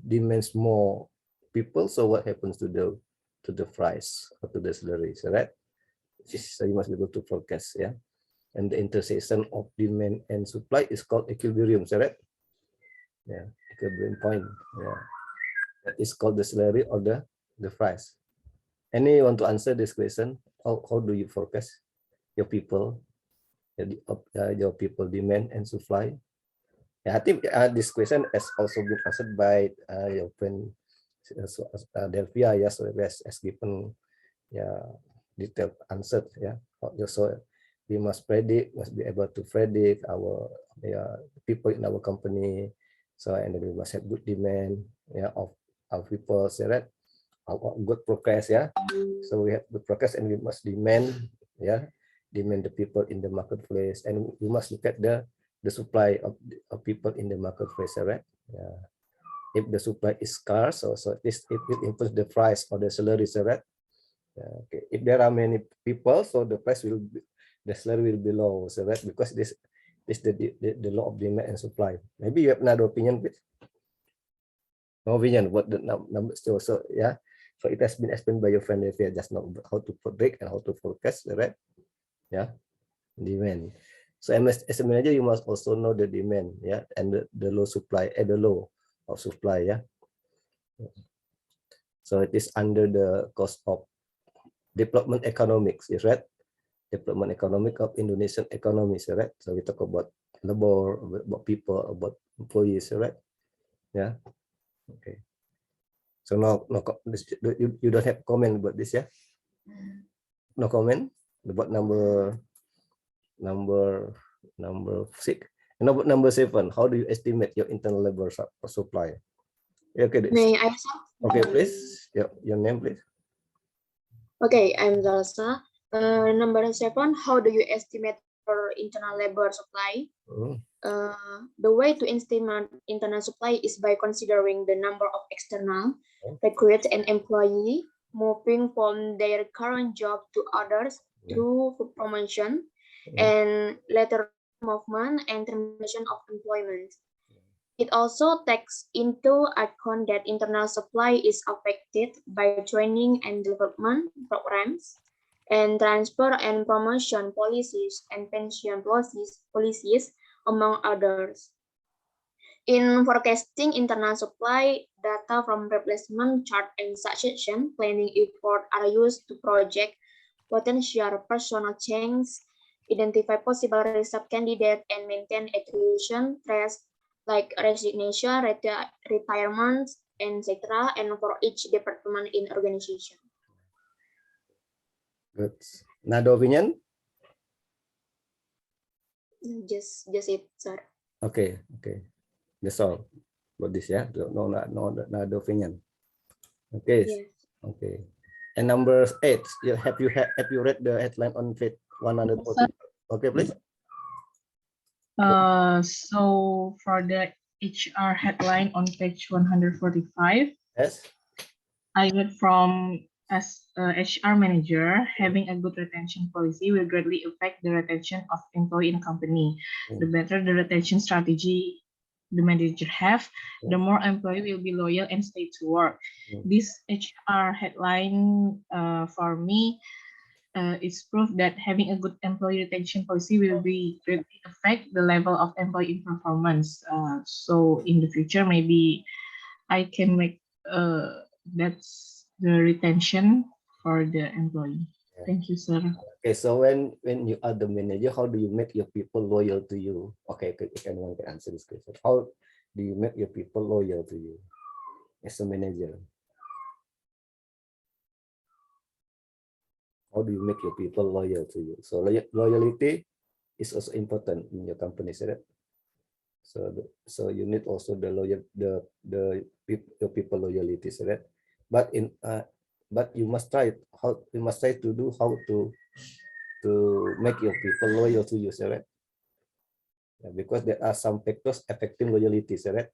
demand more people, so what happens to the price or to the salaries, right? So you must be able to forecast, yeah. And the intersection of demand and supply is called equilibrium, right? Yeah, equilibrium point, yeah. That is called the salary or the price. Anyone to answer this question? How do you forecast your people? Your people demand and supply. Yeah, I think this question has also been answered by your friend Delvia. Yes, has given, yeah, detailed answer. Yeah, so we must be able to predict our, yeah, people in our company. So, and then we must have good demand, yeah, of our people, right? Our good progress, yeah. So we have good progress, and we must demand, yeah, demand the people in the marketplace, and we must look at the supply of people in the marketplace, right? Yeah. If the supply is scarce, so it will influence the price or the salaries, right? Yeah, okay. If there are many people, so the price will be, the salary will be low, so right? Because this is the law of demand and supply. Maybe you have another opinion, please. No opinion. What the number still? So yeah. So it has been explained by your friend if you just know how to predict and how to forecast, right? Yeah, demand. So as a manager, you must also know the demand, yeah, and the low supply, the low of supply, yeah. So it is under the cost of development economics, is right? Development economic of Indonesian economy, right? So we talk about labor, about people, about employees, right? Yeah. Okay. So no, you don't have comment about this, yeah? No comment about number 6. And about number 7, how do you estimate your internal labor supply? Okay. May I answer? Okay, please. Your name, please. Okay, I'm Zalsa. Number 7, how do you estimate your internal labor supply? The way to estimate internal supply is by considering the number of external recruits and employee moving from their current job to others through promotion and later movement and termination of employment. It also takes into account that internal supply is affected by training and development programs and transfer and promotion policies and pension policies, among others. In forecasting internal supply, data from replacement chart and succession planning effort are used to project potential personnel change identify possible reserve candidate, and maintain attrition trace like resignation, retirements, etc., and for each department in organization. Good. Another opinion? Just it, sir. Okay, okay. That's all. About this, yeah. No, another opinion. Okay, Yes. okay. And number 8, have you read the headline on page 140? Okay, please. So for the HR headline on page 145, yes, I read from as a HR manager, having a good retention policy will greatly affect the retention of employee in a company. The better the retention strategy the manager have, the more employee will be loyal and stay to work. This HR headline for me it's proof that having a good employee retention policy will be greatly affect the level of employee performance. So in the future, maybe I can make that's the retention for the employee. Thank you, sir. Okay, so when you are the manager, how do you make your people loyal to you? Okay, anyone can answer this question. How do you make your people loyal to you as a manager? How do you make your people loyal to you? So loyalty is also important in your company, right? So you need also the your people loyalty, right? But you must try to do how to make your people loyal to you, right? Yeah, because there are some factors affecting loyalty, right?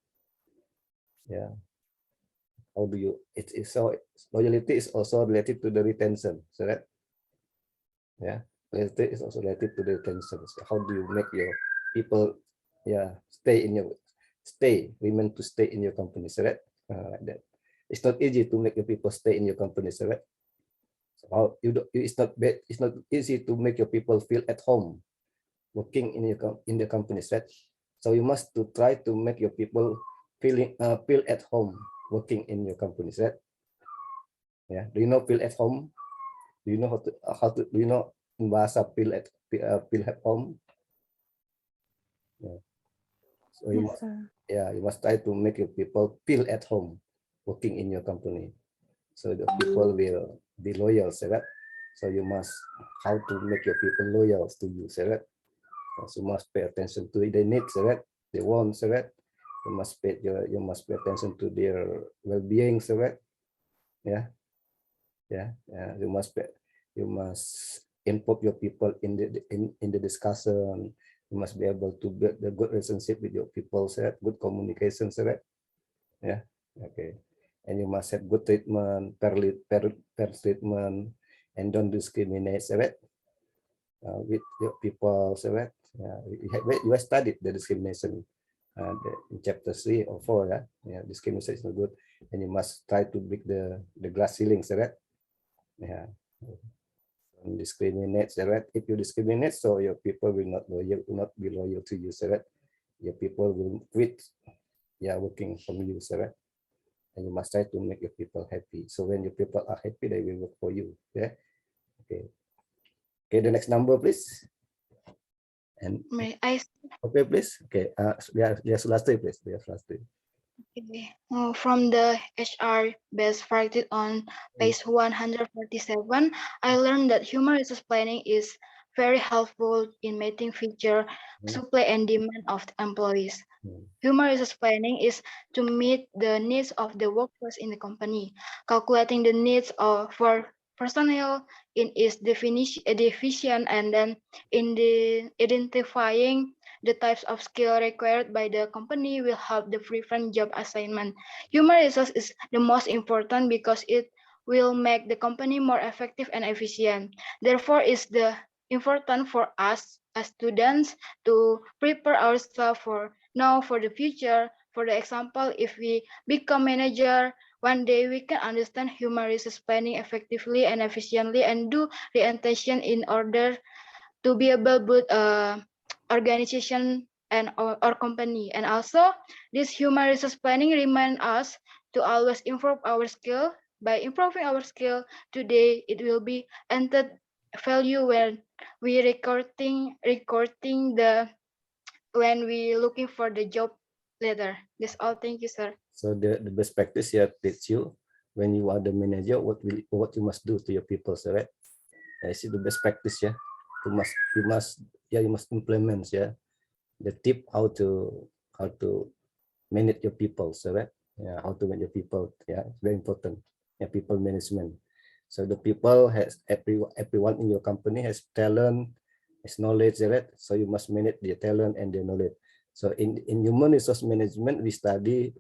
Yeah. How do you? So loyalty is also related to the retention, right? Yeah, loyalty is also related to the retention. So how do you make your people, women to stay in your company, right? Like that. It's not easy to make your people stay in your company, right? So how it's not easy to make your people feel at home working in the company, right? So you must to try to make your people feel at home working in your company, right? Yeah. Do you know feel at home? Do you know do you know in bahasa feel at home? Yeah. So you must try to make your people feel at home working in your company. So the people will be loyal, right? So you must how to make your people loyal to you, right? So you must pay attention to their needs, right? They want, right? You must pay attention to their well-being, right? Yeah. You must input your people in the discussion. You must be able to build a good relationship with your people, right? Good communication, right? Yeah. Okay. And you must have good treatment, fair treatment, and don't discriminate, right? With your people, right? You have studied the discrimination in chapter 3 or 4, yeah. Yeah, discrimination is not good, and you must try to break the glass ceilings, right? Yeah. Discriminate, right? If you discriminate, so your people will not be loyal to you, right? Your people will quit, working from you, right? And you must try to make your people happy. So when your people are happy, they will work for you. Yeah. Okay. Okay. The next number, please. And May I? Okay, please. Okay. Sulastri, please. Sulastri. Okay. From the HR best practice on page 147, I learned that human resource planning is very helpful in meeting future supply and demand of the employees. Human resource planning is to meet the needs of the workforce in the company, calculating the needs for personnel in its definition, and then in the identifying the types of skill required by the company will help the prevent job assignment. Human resource is the most important because it will make the company more effective and efficient. Therefore, it's the important for us as students to prepare ourselves for now for the future. For the example, if we become manager, one day we can understand human resource planning effectively and efficiently and do the intention in order to be able to organization and or company. And also this human resource planning remind us to always improve our skill. By improving our skill today, it will be entered value when we recording the when we looking for the job later. That's all. Thank you, sir. So the best practice here teach you when you are the manager what you must do to your people, so right? I see the best practice, yeah. You must implement, yeah, the tip how to manage your people, so right? Yeah, how to manage your people, yeah, it's very important. Yeah, people management. So the people has everyone in your company has talent, has knowledge, right? So you must manage their talent and their knowledge. So in human resource management, we study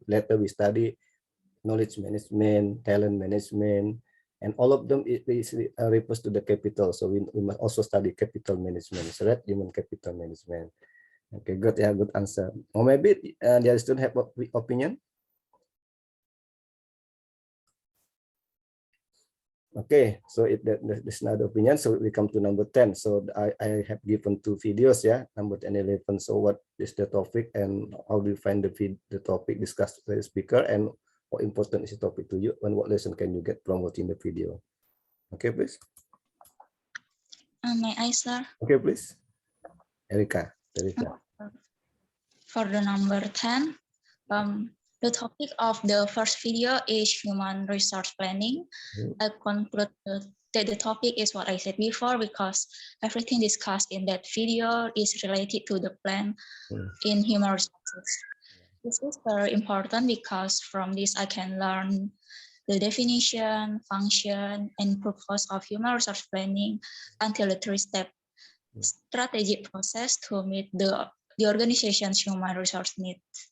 knowledge management, talent management, and all of them refers to the capital. So we must also study capital management, so that human capital management. Okay, good. Yeah, good answer. Or maybe the other student have opinion. Okay, so there's another opinion. So we come to number 10. So I have given 2 videos, yeah, number 10 and 11. So what is the topic and how do you find the topic discussed by the speaker, and how important is the topic to you, and what lesson can you get from watching the video? Okay, please. May I, sir? Okay, please. Erika. For the number 10, the topic of the first video is human resource planning. I conclude that the topic is what I said before, because everything discussed in that video is related to the plan in human resources. This is very important because from this I can learn the definition, function, and purpose of human resource planning until the 3-step strategic process to meet the organization's human resource needs.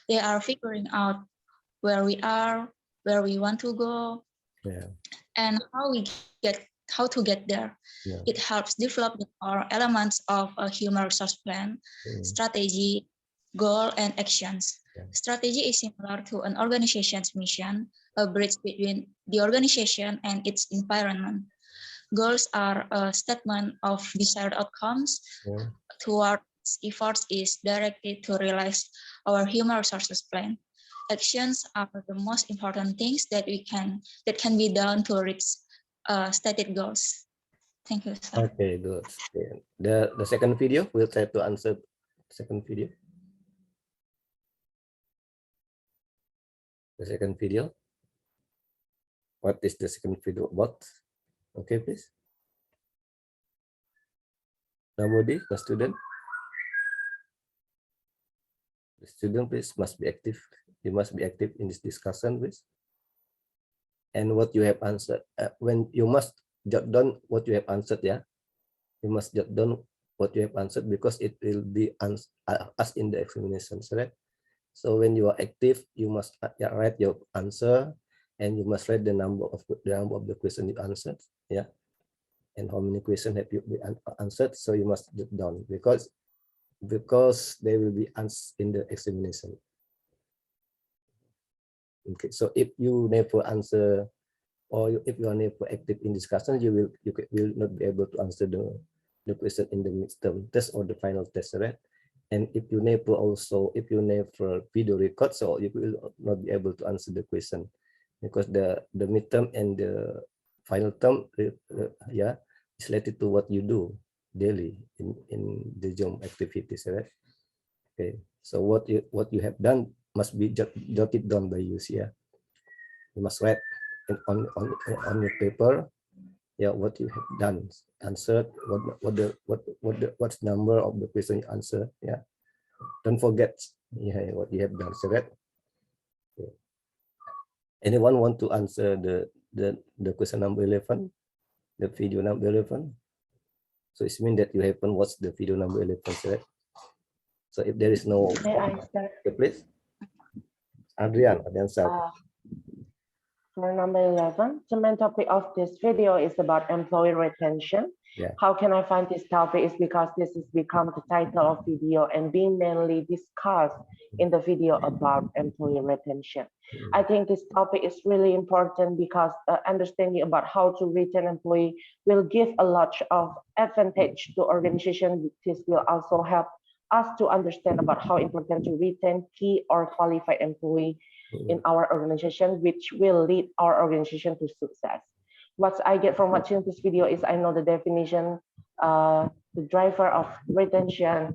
They are figuring out where we are, where we want to go, and how to get there. It helps develop the core elements of a human resource plan, strategy, goal, and actions. Strategy is similar to an organization's mission, a bridge between the organization and its environment. Goals are a statement of desired outcomes towards efforts is directed to realize our human resources plan. Actions are the most important things that can be done to reach stated goals. Thank you, sir. Okay, good. The second video, we'll try to answer the second video. The second video. What is the second video about? Okay, please. Nobody, the student. The student, please, must be active. You must be active in this discussion, please. And what you have answered, when you must jot down what you have answered, yeah. You must jot down what you have answered because it will be asked in the examinations, right? So when you are active, you must write your answer, and you must write the number of the question you answered, yeah, and how many questions have you answered. So you must jot down because they will be answered in the examination. Okay, so if you never answer, or if you are never active in discussion, you will not be able to answer the question in the midterm test or the final test, right? And if you never video record, so you will not be able to answer the question because the midterm and the final term, yeah, is related to what you do daily in the job activities, right? Okay, so what you have done must be jotted down by you, yeah. You must write on your paper, yeah, what you have done, answered, what's the number of the question you answer, yeah. Don't forget, yeah, what you have done, so that. Okay. Anyone want to answer the question number 11, the video number 11? So it means that you haven't watched the video number 11, so that. So if there is no, okay, please. Adrian, for number 11, the main topic of this video is about employee retention. Yeah. How can I find this topic is because this has become the title of video and being mainly discussed in the video about employee retention. I think this topic is really important because understanding about how to retain employee will give a lot of advantage to organization. This will also help us to understand about how important to retain key or qualified employee in our organization, which will lead our organization to success. What I get from watching this video is I know the definition the driver of retention,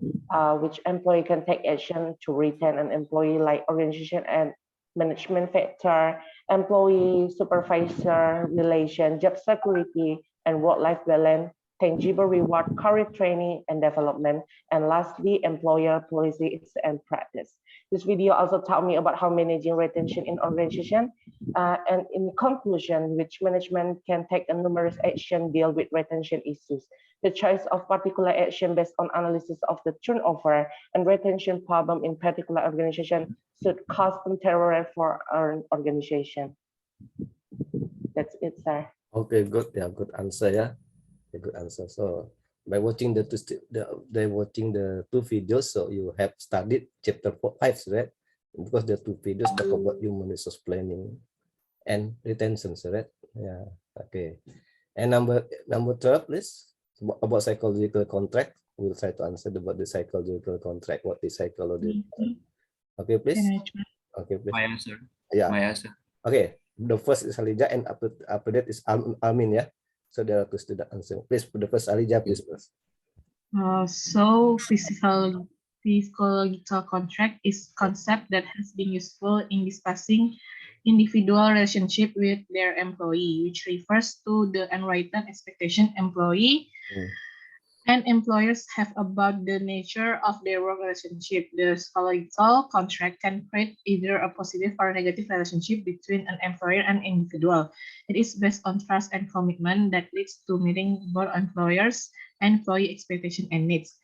which employee can take action to retain an employee, like organization and management factor, employee supervisor relation, job security, and work-life balance, tangible reward, career training and development, and lastly, employer policies and practice. This video also taught me about how managing retention in organization, and in conclusion, which management can take a numerous action deal with retention issues. The choice of particular action based on analysis of the turnover and retention problem in particular organization should custom tailor for our organization. That's it, sir. Okay, good. Yeah, good answer. Yeah, a good answer. So by watching the two videos, so you have studied chapter 5, right? Because the two videos talk about human resource planning and retention, right? Yeah. Okay. And number 12, please. About psychological contract. We'll try to answer about the psychological contract. What is psychology? Okay, please. Okay, please. My answer. Yeah. My answer. Okay. The first is Alija, and after that is Almin. Yeah. So there are two student answer. Please, the first Alija, please. So physical contract is concept that has been useful in discussing individual relationship with their employee, which refers to the unwritten expectation employee and employers have about the nature of their work relationship. The psychological contract can create either a positive or negative relationship between an employer and individual. It is based on trust and commitment that leads to meeting both employers and employee expectation and needs.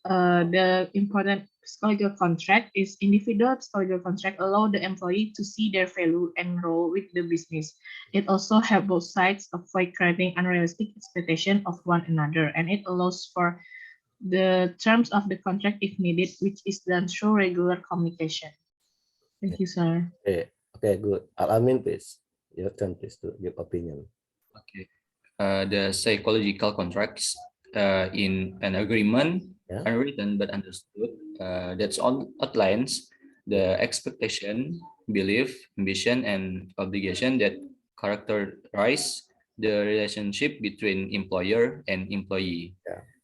The important psychological contract is individual psychological contract allow the employee to see their value and role with the business. It also helps both sides avoid creating unrealistic expectation of one another, and it allows for the terms of the contract if needed, which is done through regular communication. Thank you, sir. Okay, good. Al-Amin, please. Your turn, please, to give opinion. Okay. The psychological contracts in an agreement, unwritten but understood, that's all outlines the expectation, belief, ambition, and obligation that characterize the relationship between employer and employee.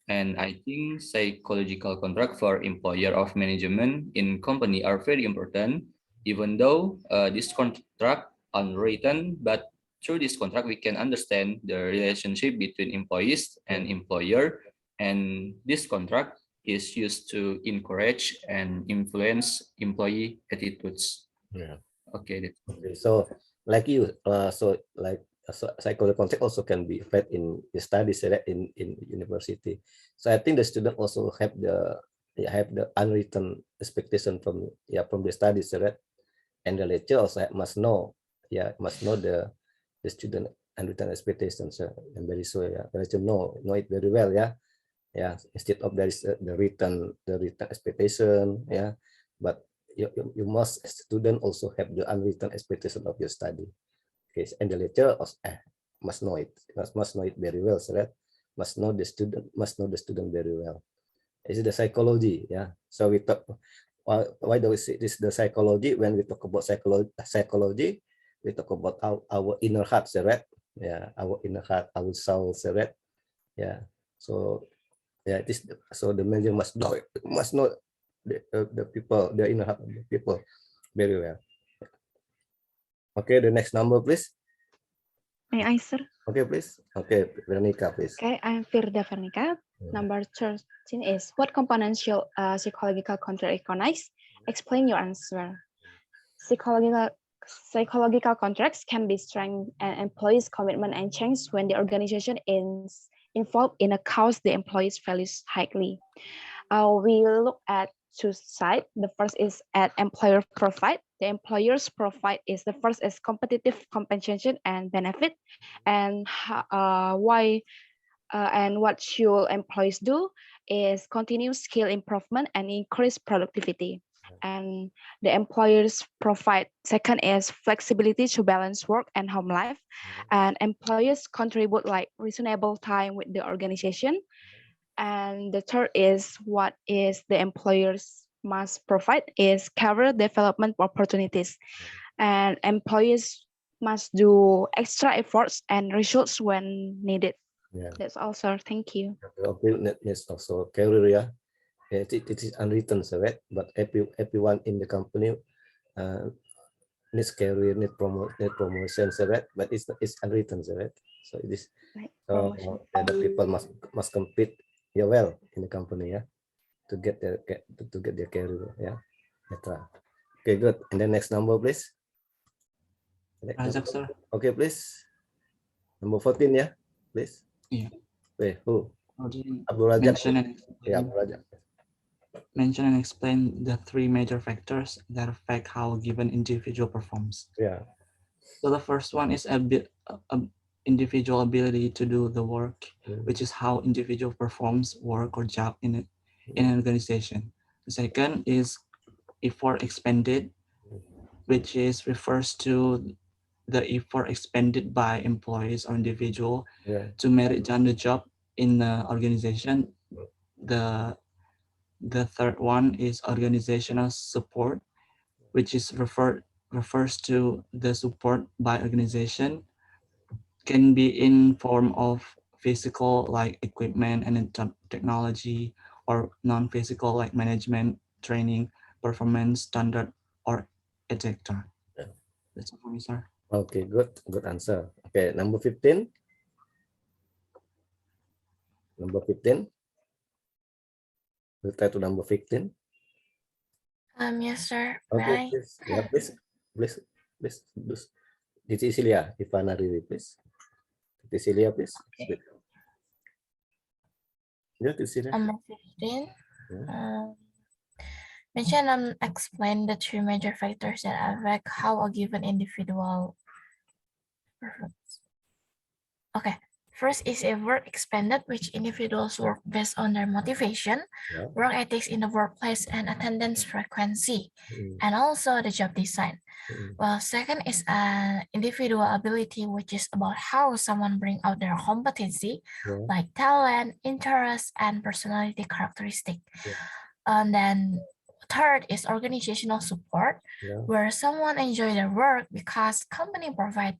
And I think psychological contract for employer of management in company are very important, even though this contract unwritten, but through this contract, we can understand the relationship between employees and employer, and this contract is used to encourage and influence employee attitudes. Yeah. Okay. Okay. So, like you, psychological contract also can be applied in the studies in university. So I think the student also have the unwritten expectation from the studies, right? And the lecturer also must know the student unwritten expectations, and very so know it very well, instead of there is the written expectation, but you must, as student, also have the unwritten expectation of your study. Okay, and the lecturer also, must know it very well, so that must know the student very well. This is the psychology, so we talk, why do we say this is the psychology? When we talk about psychology, we talk about our inner heart, right? Our inner heart, our soul, right? So it is, so the manager must know the people, the inner heart of the people very well. Okay, the next number, please. May I, sir? Okay, please. Okay, Veronica, please. Okay, I'm Firda Vernica. Number 13 is, what components should psychological contract recognize? Explain your answer. Psychological contracts can be strengthened and employees' commitment and change when the organization is involved in a cause the employees values highly. We look at two sides. The first is at employer profit. The employer's profit is the first is competitive compensation and benefit, and and what should employees do is continue skill improvement and increase productivity. And the employers provide. Second is flexibility to balance work and home life, and employers contribute like reasonable time with the organization. And the third is what is the employers must provide is career development opportunities, and employees must do extra efforts and results when needed. Yeah. That's all, sir. Thank you. The objective is also career. Yeah. It is unwritten, so right? But everyone in the company needs career, need promotion, so right? But it's unwritten, so right? So it is. So the people must compete, yeah, well in the company, yeah, to get their career, yeah, etc. Okay, good. And then next number, please. Rajak, sir. Okay, please. Number 14, yeah, please. Yeah. Wait, who? Abdul Rajak. Mention Yeah, Abdul Rajak. Mention and explain the three major factors that affect how a given individual performs. Yeah. So the first one is individual ability to do the work, which is how individual performs work or job in an organization. The second is effort expended, which is refers to the effort expended by employees or individual to merit done the job in the organization. The third one is organizational support, which is refers to the support by organization, can be in form of physical like equipment and technology, or non-physical like management, training, performance standard, or etc. That's all for me, sir. Okay, good answer. Okay, number 15. Number 15. We'll try to number 15. Yes, sir. Okay, please. Yeah, please. This is Celia. Ivana Riri, please. This is Celia, please. Okay. Yeah, this is Celia. Number 15. Mention and explain the three major factors that affect how a given individual performs. Okay. First is a work expended, which individuals work based on their motivation, work ethics in the workplace, and attendance frequency, and also the job design. Well, second is an individual ability, which is about how someone brings out their competency, like talent, interest, and personality characteristic. And then third is organizational support, where someone enjoy their work because company provide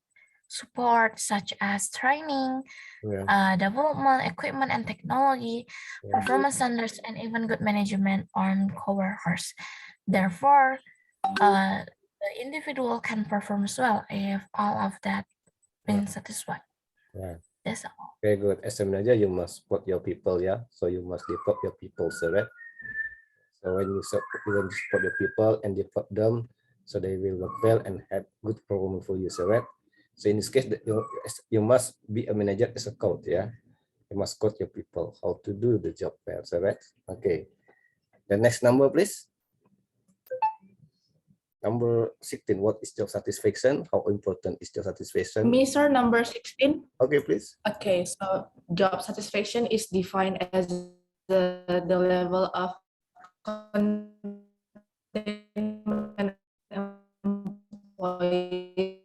support such as training, development, equipment and technology, performance standards, and even good management on coworkers. Therefore, the individual can perform well if all of that been satisfied. Yeah. That's all. Very good. As a manager, you must support your people, yeah. So you must develop your people, so right. So when you support your people and develop them, so they will work well and have good performance for you, so right. So in this case, you must be a manager as a coach, yeah. You must coach your people how to do the job well, so right. Okay. The next number, please. Number 16. What is job satisfaction? How important is job satisfaction? Me, sir, number 16. Okay, please. Okay, so job satisfaction is defined as the level of contentment employees.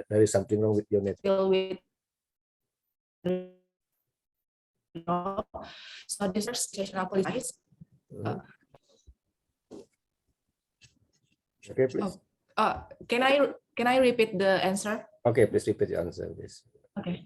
There is something wrong with your net. So this is situational policies. Okay, please. Can I repeat the answer? Okay, please repeat your answer, please. Okay.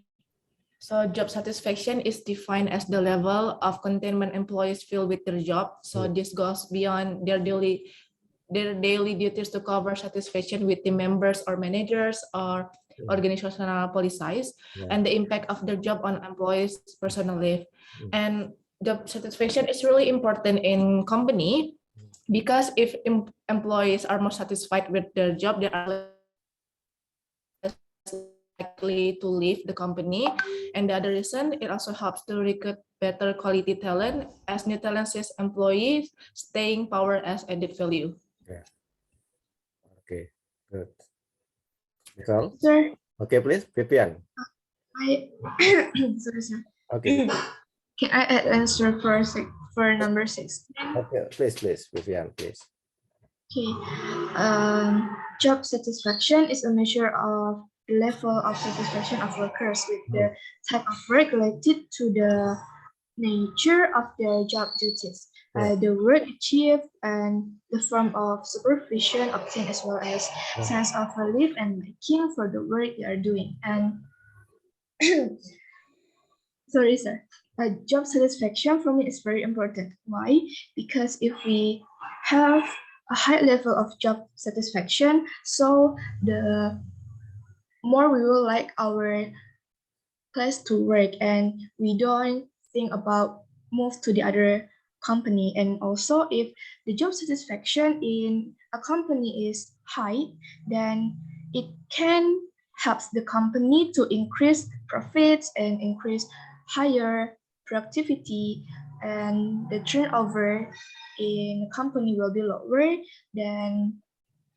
So job satisfaction is defined as the level of contentment employees feel with their job. So this goes beyond their daily duties to cover satisfaction with team members or managers or organizational policies and the impact of their job on employees' personal life. And job satisfaction is really important in company because if employees are more satisfied with their job, they are less likely to leave the company. And the other reason, it also helps to recruit better quality talent, as new talent sees employees staying power as added value. Yeah. Okay, good. Nicole? Sir. Okay, please, Vivian. Sorry, sir. Okay. Can I add answer for number 16? Okay, please, Vivian, please. Okay. Job satisfaction is a measure of the level of satisfaction of workers with the type of work related to the nature of their job duties, the work achieved, and the form of supervision obtained, as well as sense of relief and making for the work they are doing. And sorry, sir. Job satisfaction for me is very important. Why? Because if we have a high level of job satisfaction, so the more we will like our place to work, and we don't think about move to the other company. And also, if the job satisfaction in a company is high, then it can help the company to increase profits and increase higher productivity, and the turnover in the company will be lower. Then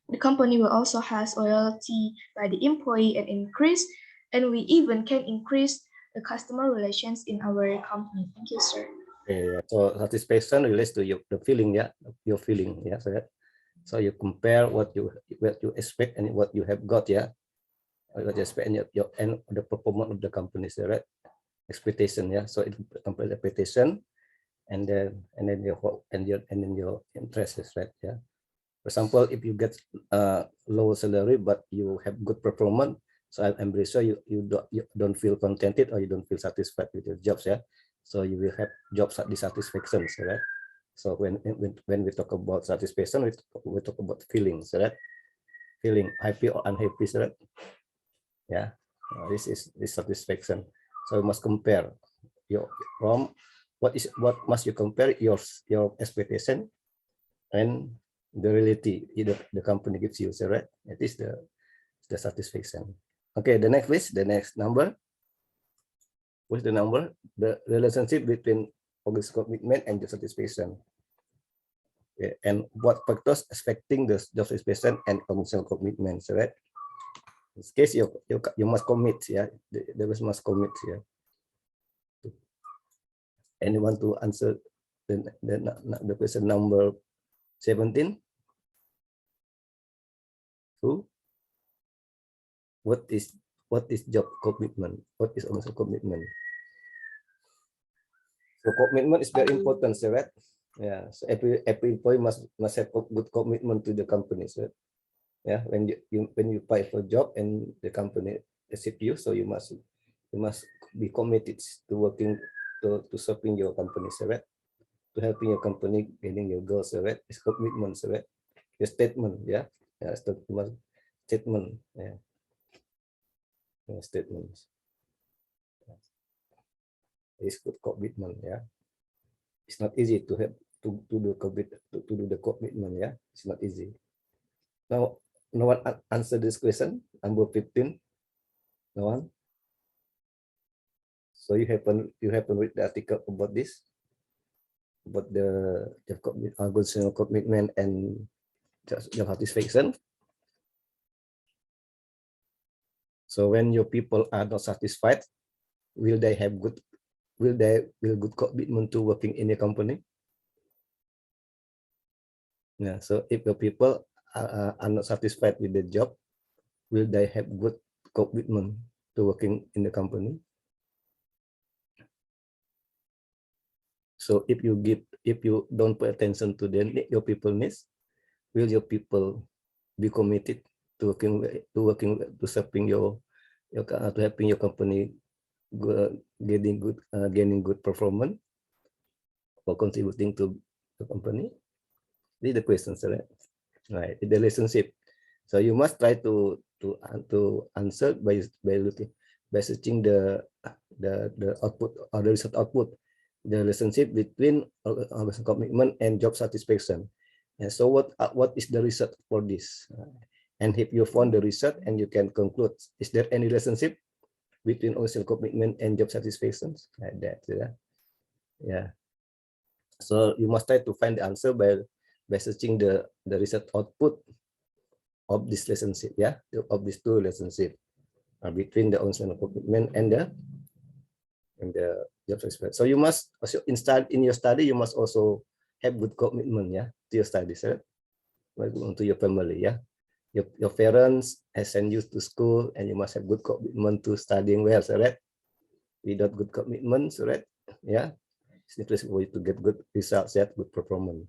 the company will also has loyalty by the employee and increase, and we even can increase the customer relations in our company. Thank you, sir. Okay, so satisfaction relates to the feeling, your feeling, so you compare what you expect and what you have got, what you expect and your and the performance of the company, right? Expectation, so it compare expectation, and then your interests, right? For example, if you get lower salary but you have good performance, so I'm very sure you don't feel contented or you don't feel satisfied with your jobs, so you will have job dissatisfaction, right? So when we talk about satisfaction, we talk about feelings, right? Feeling happy or unhappy, right? This is satisfaction. So you must compare from what must you compare your expectation and the reality the company gives you, right? It is the satisfaction. Okay, the next list, the next number. What's the number? The relationship between organizational commitment and the satisfaction. Okay, and what factors affecting the job satisfaction and organizational commitment, right? In this case, you must commit, the must commit, Anyone to answer the question number 17? Who? What is job commitment? What is also commitment? So commitment is very important, right? So every employee must have a good commitment to the company, right? When you apply for a job and the company accept you, so you must be committed to working to serving your company, right? To helping your company getting your goals, right? It's commitment, right? Your statement, statement, statements. It's good commitment, It's not easy to have to do the commitment, It's not easy. Now, no one answer this question. Number 15. No one. So you happen read the article about this, about the commitment and job satisfaction. So when your people are not satisfied, will they have good commitment to working in a company? So if the people are not satisfied with the job, will they have good commitment to working in the company? So if you don't pay attention to your people needs, will your people be committed to serving to helping your company gaining good performance or contributing to the company? This is the question, right? The relationship. So you must try to answer by searching the output or the result output, the relationship between commitment and job satisfaction. And so what is the result for this? And if you found the result and you can conclude, is there any relationship between organizational commitment and job satisfaction? Like that, So you must try to find the answer by searching the result output of this relationship, of these two relationships between the organizational commitment and the job satisfaction. So you must also in your study, you must also have good commitment, to your studies, right? To your family, Your parents has sent you to school, and you must have good commitment to studying well, right? Without good commitment, right? It's interesting for you to get good results, good performance.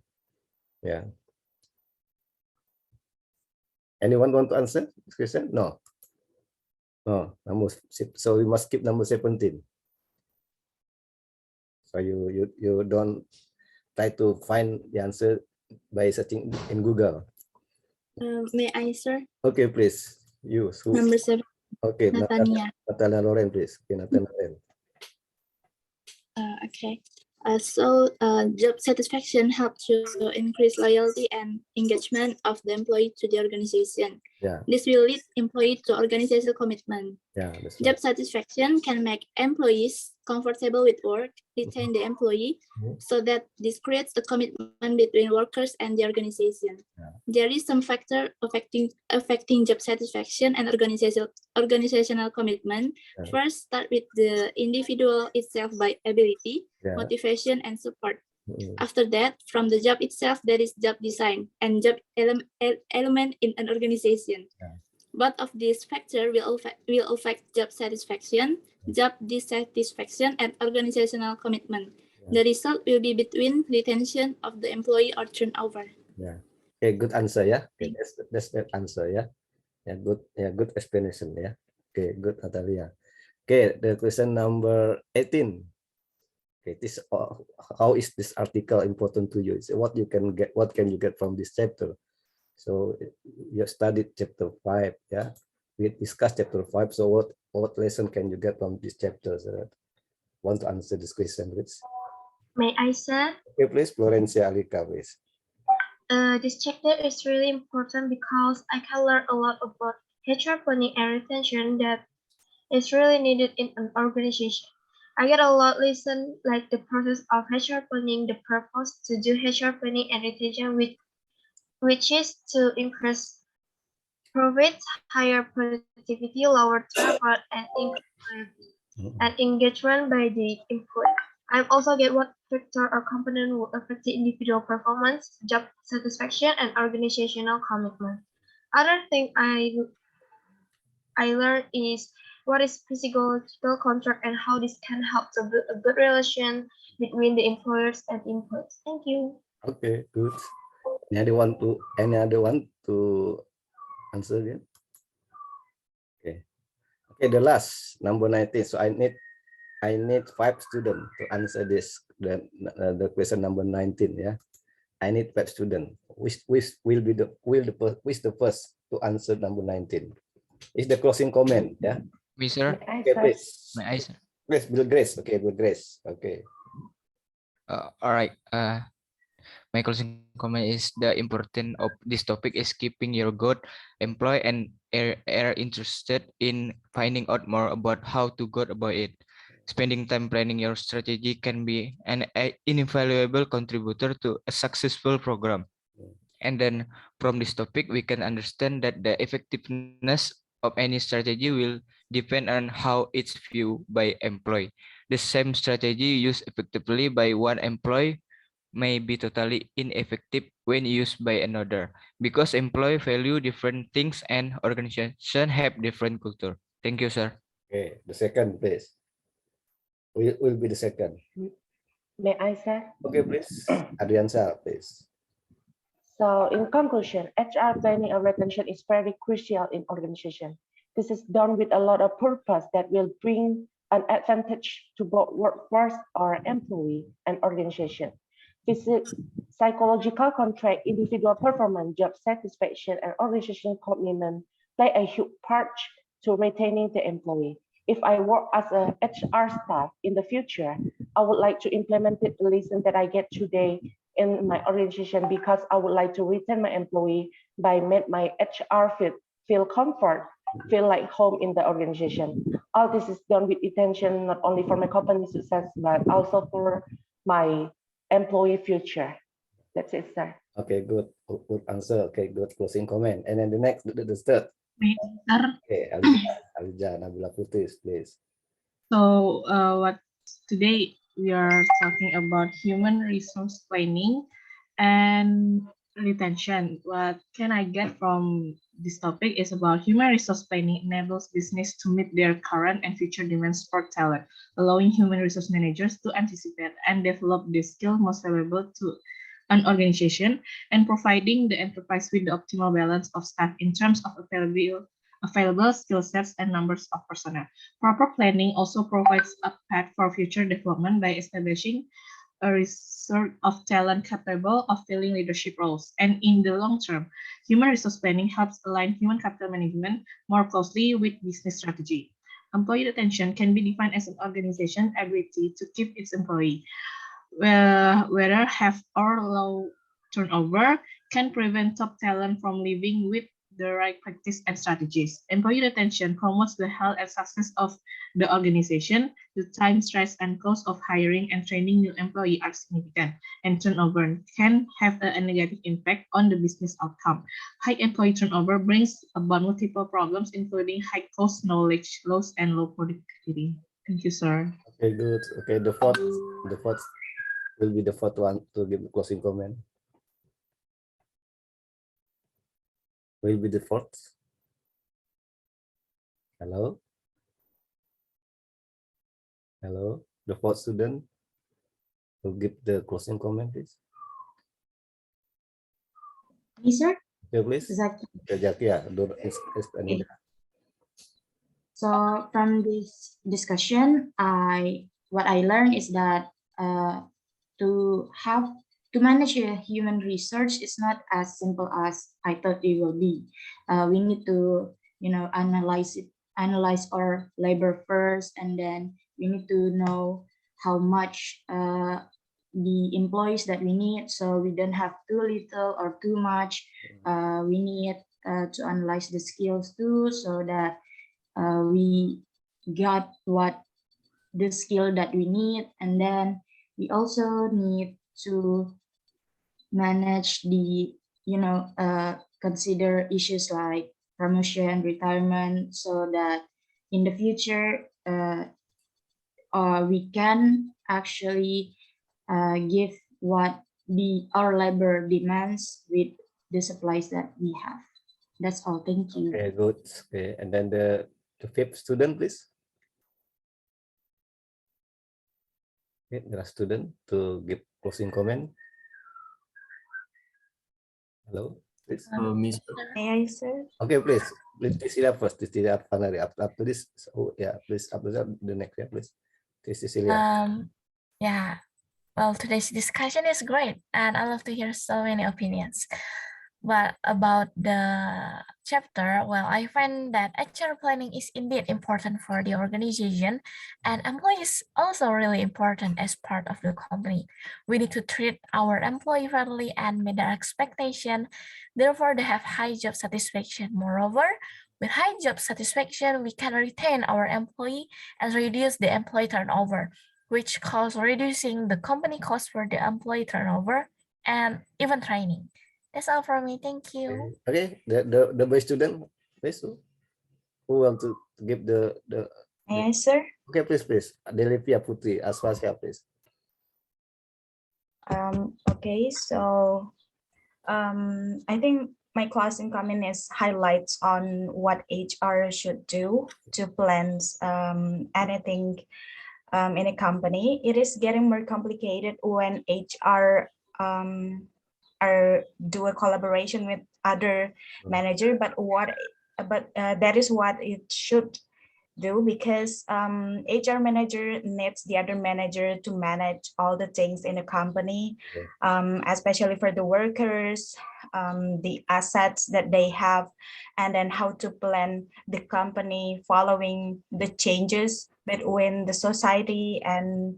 Anyone want to answer this question? No. No, so we must skip number 17. So you don't try to find the answer by searching in Google. May I, sir? Okay, please. You. Number 7. Okay, Natania. Natalia Loren, please. Okay, Natalia Loren. Okay. Job satisfaction helps to increase loyalty and engagement of the employee to the organization. Yeah. This will lead employee to organizational commitment. Yeah, that's Job right. satisfaction can make employees comfortable with work, retain the employee, so that this creates a commitment between workers and the organization. Yeah. There is some factor affecting job satisfaction and organizational commitment. Yeah. First, start with the individual itself by ability, Yeah. motivation, and support. After that, from the job itself, there is job design and job element in an organization. Yeah. Both of these factors will affect job satisfaction, job dissatisfaction, and organizational commitment. The result will be between retention of the employee or turnover. Yeah. Okay, good answer. Yeah. Okay, that's that answer. Yeah. Yeah, good. Yeah, good explanation. Yeah. Okay, good, Natalia. Okay, the question number 18. Okay, this how is this article important to you? It's what you can get. What can you get from this chapter? So you studied chapter 5. Yeah, we discussed chapter 5. So what lesson can you get from this chapter? So want to answer this question, please? May I, sir? Okay, please, Florencia Alika, please. This chapter is really important because I can learn a lot about HR planning and retention that is really needed in an organization. I get a lot lesson like the process of HR planning, the purpose to do HR planning and retention, which is to increase profits, higher productivity, lower turnover, and increase and engagement by the employee. I also get what factor or component will affect the individual performance, job satisfaction, and organizational commitment. Other thing I learned is what is physical contract and how this can help to build a good relation between the employers and employees. Thank you. Okay, good. Any other one to answer again? Okay. Okay, the last number 19. So I need 5 students to answer this the question number 19. Yeah, I need 5 students. Which will be the first to answer number 19? Is the closing comment? Yeah. Me, sir. Okay, please. May I, sir? Please, Bill Grace. Okay, Bill Grace. Okay. All right. My closing comment is the importance of this topic is keeping your good employee and are interested in finding out more about how to go about it. Spending time planning your strategy can be an invaluable contributor to a successful program. And then from this topic, we can understand that the effectiveness of any strategy will depend on how it's viewed by employee. The same strategy used effectively by one employee may be totally ineffective when used by another because employee value different things and organization have different culture. Thank you, sir. Okay, the second, please. Will be the second. May I, sir? Okay, please. Adriansa, please. So in conclusion, HR planning and retention is very crucial in organization. This is done with a lot of purpose that will bring an advantage to both workforce or employee and organization. Psychological contract, individual performance, job satisfaction, and organizational commitment play a huge part to retaining the employee. If I work as a HR staff in the future, I would like to implement the lesson that I get today in my organization because I would like to retain my employee by make my HR feel comfort, feel like home in the organization. All this is done with intention, not only for my company success, but also for my employee future. That's it, sir. Okay, good answer. Okay, good closing comment. And then the next, the third. Okay, Alija Nabila Putis, please. So what today we are talking about human resource planning and retention. What can I get from this topic is about human resource planning enables business to meet their current and future demands for talent, allowing human resource managers to anticipate and develop the skills most valuable to an organization and providing the enterprise with the optimal balance of staff in terms of available skill sets, and numbers of personnel. Proper planning also provides a path for future development by establishing a reserve of talent capable of filling leadership roles. And in the long term, human resource planning helps align human capital management more closely with business strategy. Employee retention can be defined as an organization's ability to keep its employee, whether have or low turnover, can prevent top talent from leaving with the right practice and strategies. Employee retention promotes the health and success of the organization. The time, stress, and cost of hiring and training new employees are significant, and turnover can have a negative impact on the business outcome. High employee turnover brings about multiple problems, including high cost, knowledge loss, and low productivity. Thank you, sir. Okay, good. Okay, the fourth will be the fourth one to give the closing comment. Will be the fourth. Hello. Hello, the fourth student will give the closing comment, please. Me, sir? Yeah, please. Exactly. Yeah, Anida. So from this discussion, what I learned is that to manage a human research is not as simple as I thought it will be. We need to analyze our labor first, and then we need to know how much the employees that we need, so we don't have too little or too much. We need to analyze the skills too, so that we got what the skill that we need. And then we also need to manage the consider issues like promotion, retirement, so that in the future we can actually give what our labor demands with the supplies that we have. That's all. Thank you. Okay, good. Okay, and then the fifth student, please. Okay, the last student to give closing comment. Hello, please. May I, sir? Okay, please. Please, Cecilia first. Cecilia finally after this. So yeah, please after that the next, yeah, please. Cecilia. Yeah. Well, today's discussion is great, and I love to hear so many opinions. But about the chapter, well, I find that HR planning is indeed important for the organization, and employees also really important as part of the company. We need to treat our employee fairly and meet their expectation. Therefore, they have high job satisfaction. Moreover, with high job satisfaction, we can retain our employee and reduce the employee turnover, which cause reducing the company cost for the employee turnover and even training. That's all from me. Thank you. Okay, the boy student, please. Who want to give the May I, sir? Okay, please. Delivia Putri, Aswasia, please. Okay, so I think my closing comment is highlights on what HR should do to plan anything in a company. It is getting more complicated when HR do a collaboration with other manager, but that is what it should do, because HR manager needs the other manager to manage all the things in a company, especially for the workers, the assets that they have, and then how to plan the company following the changes between the society and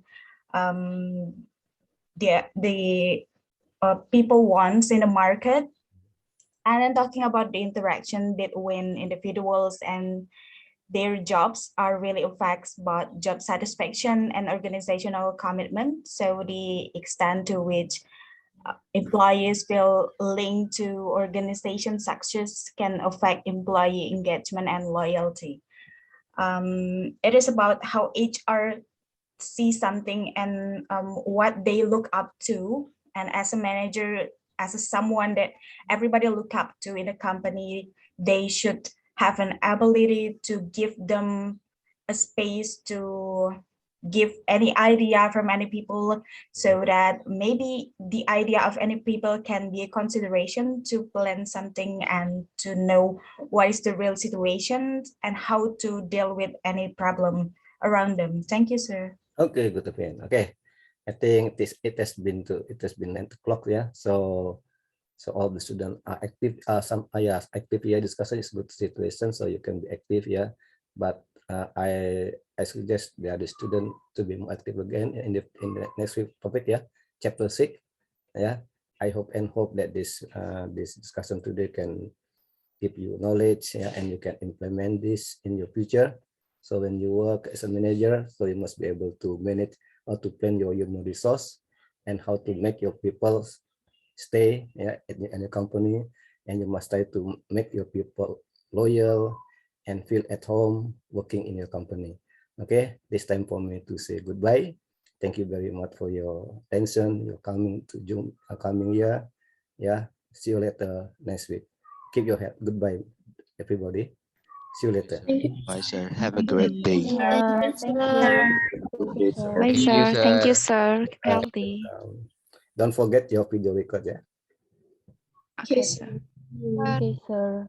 the people wants in the market. And then talking about the interaction between individuals and their jobs are really affects both job satisfaction and organizational commitment. So the extent to which employees feel linked to organization success can affect employee engagement and loyalty. It is about how HR see something and what they look up to. And as a manager, as someone that everybody look up to in a company, they should have an ability to give them a space to give any idea from any people, so that maybe the idea of any people can be a consideration to plan something and to know what is the real situation and how to deal with any problem around them. Thank you, sir. Okay, good opinion. Okay, I think it has been 9 o'clock. Yeah, so all the students are active. Active yeah, discussion is good situation, so you can be active. Yeah, but I suggest the other student to be more active again in the next week topic. Yeah, chapter 6. Yeah, I hope that this discussion today can give you knowledge. Yeah, and you can implement this in your future. So when you work as a manager, so you must be able to manage how to plan your human resource and how to make your people stay in your company, and you must try to make your people loyal and feel at home working in your company. Okay, this time for me to say goodbye. Thank you very much for your attention. You're coming to June, coming year. Yeah, see you later next week. Keep your head. Goodbye, everybody. See you later. Bye, sir. Have a great day. Bye, sir. Thank you, sir. Keep healthy. Don't forget your video record, yeah. Okay, sir. Okay, sir.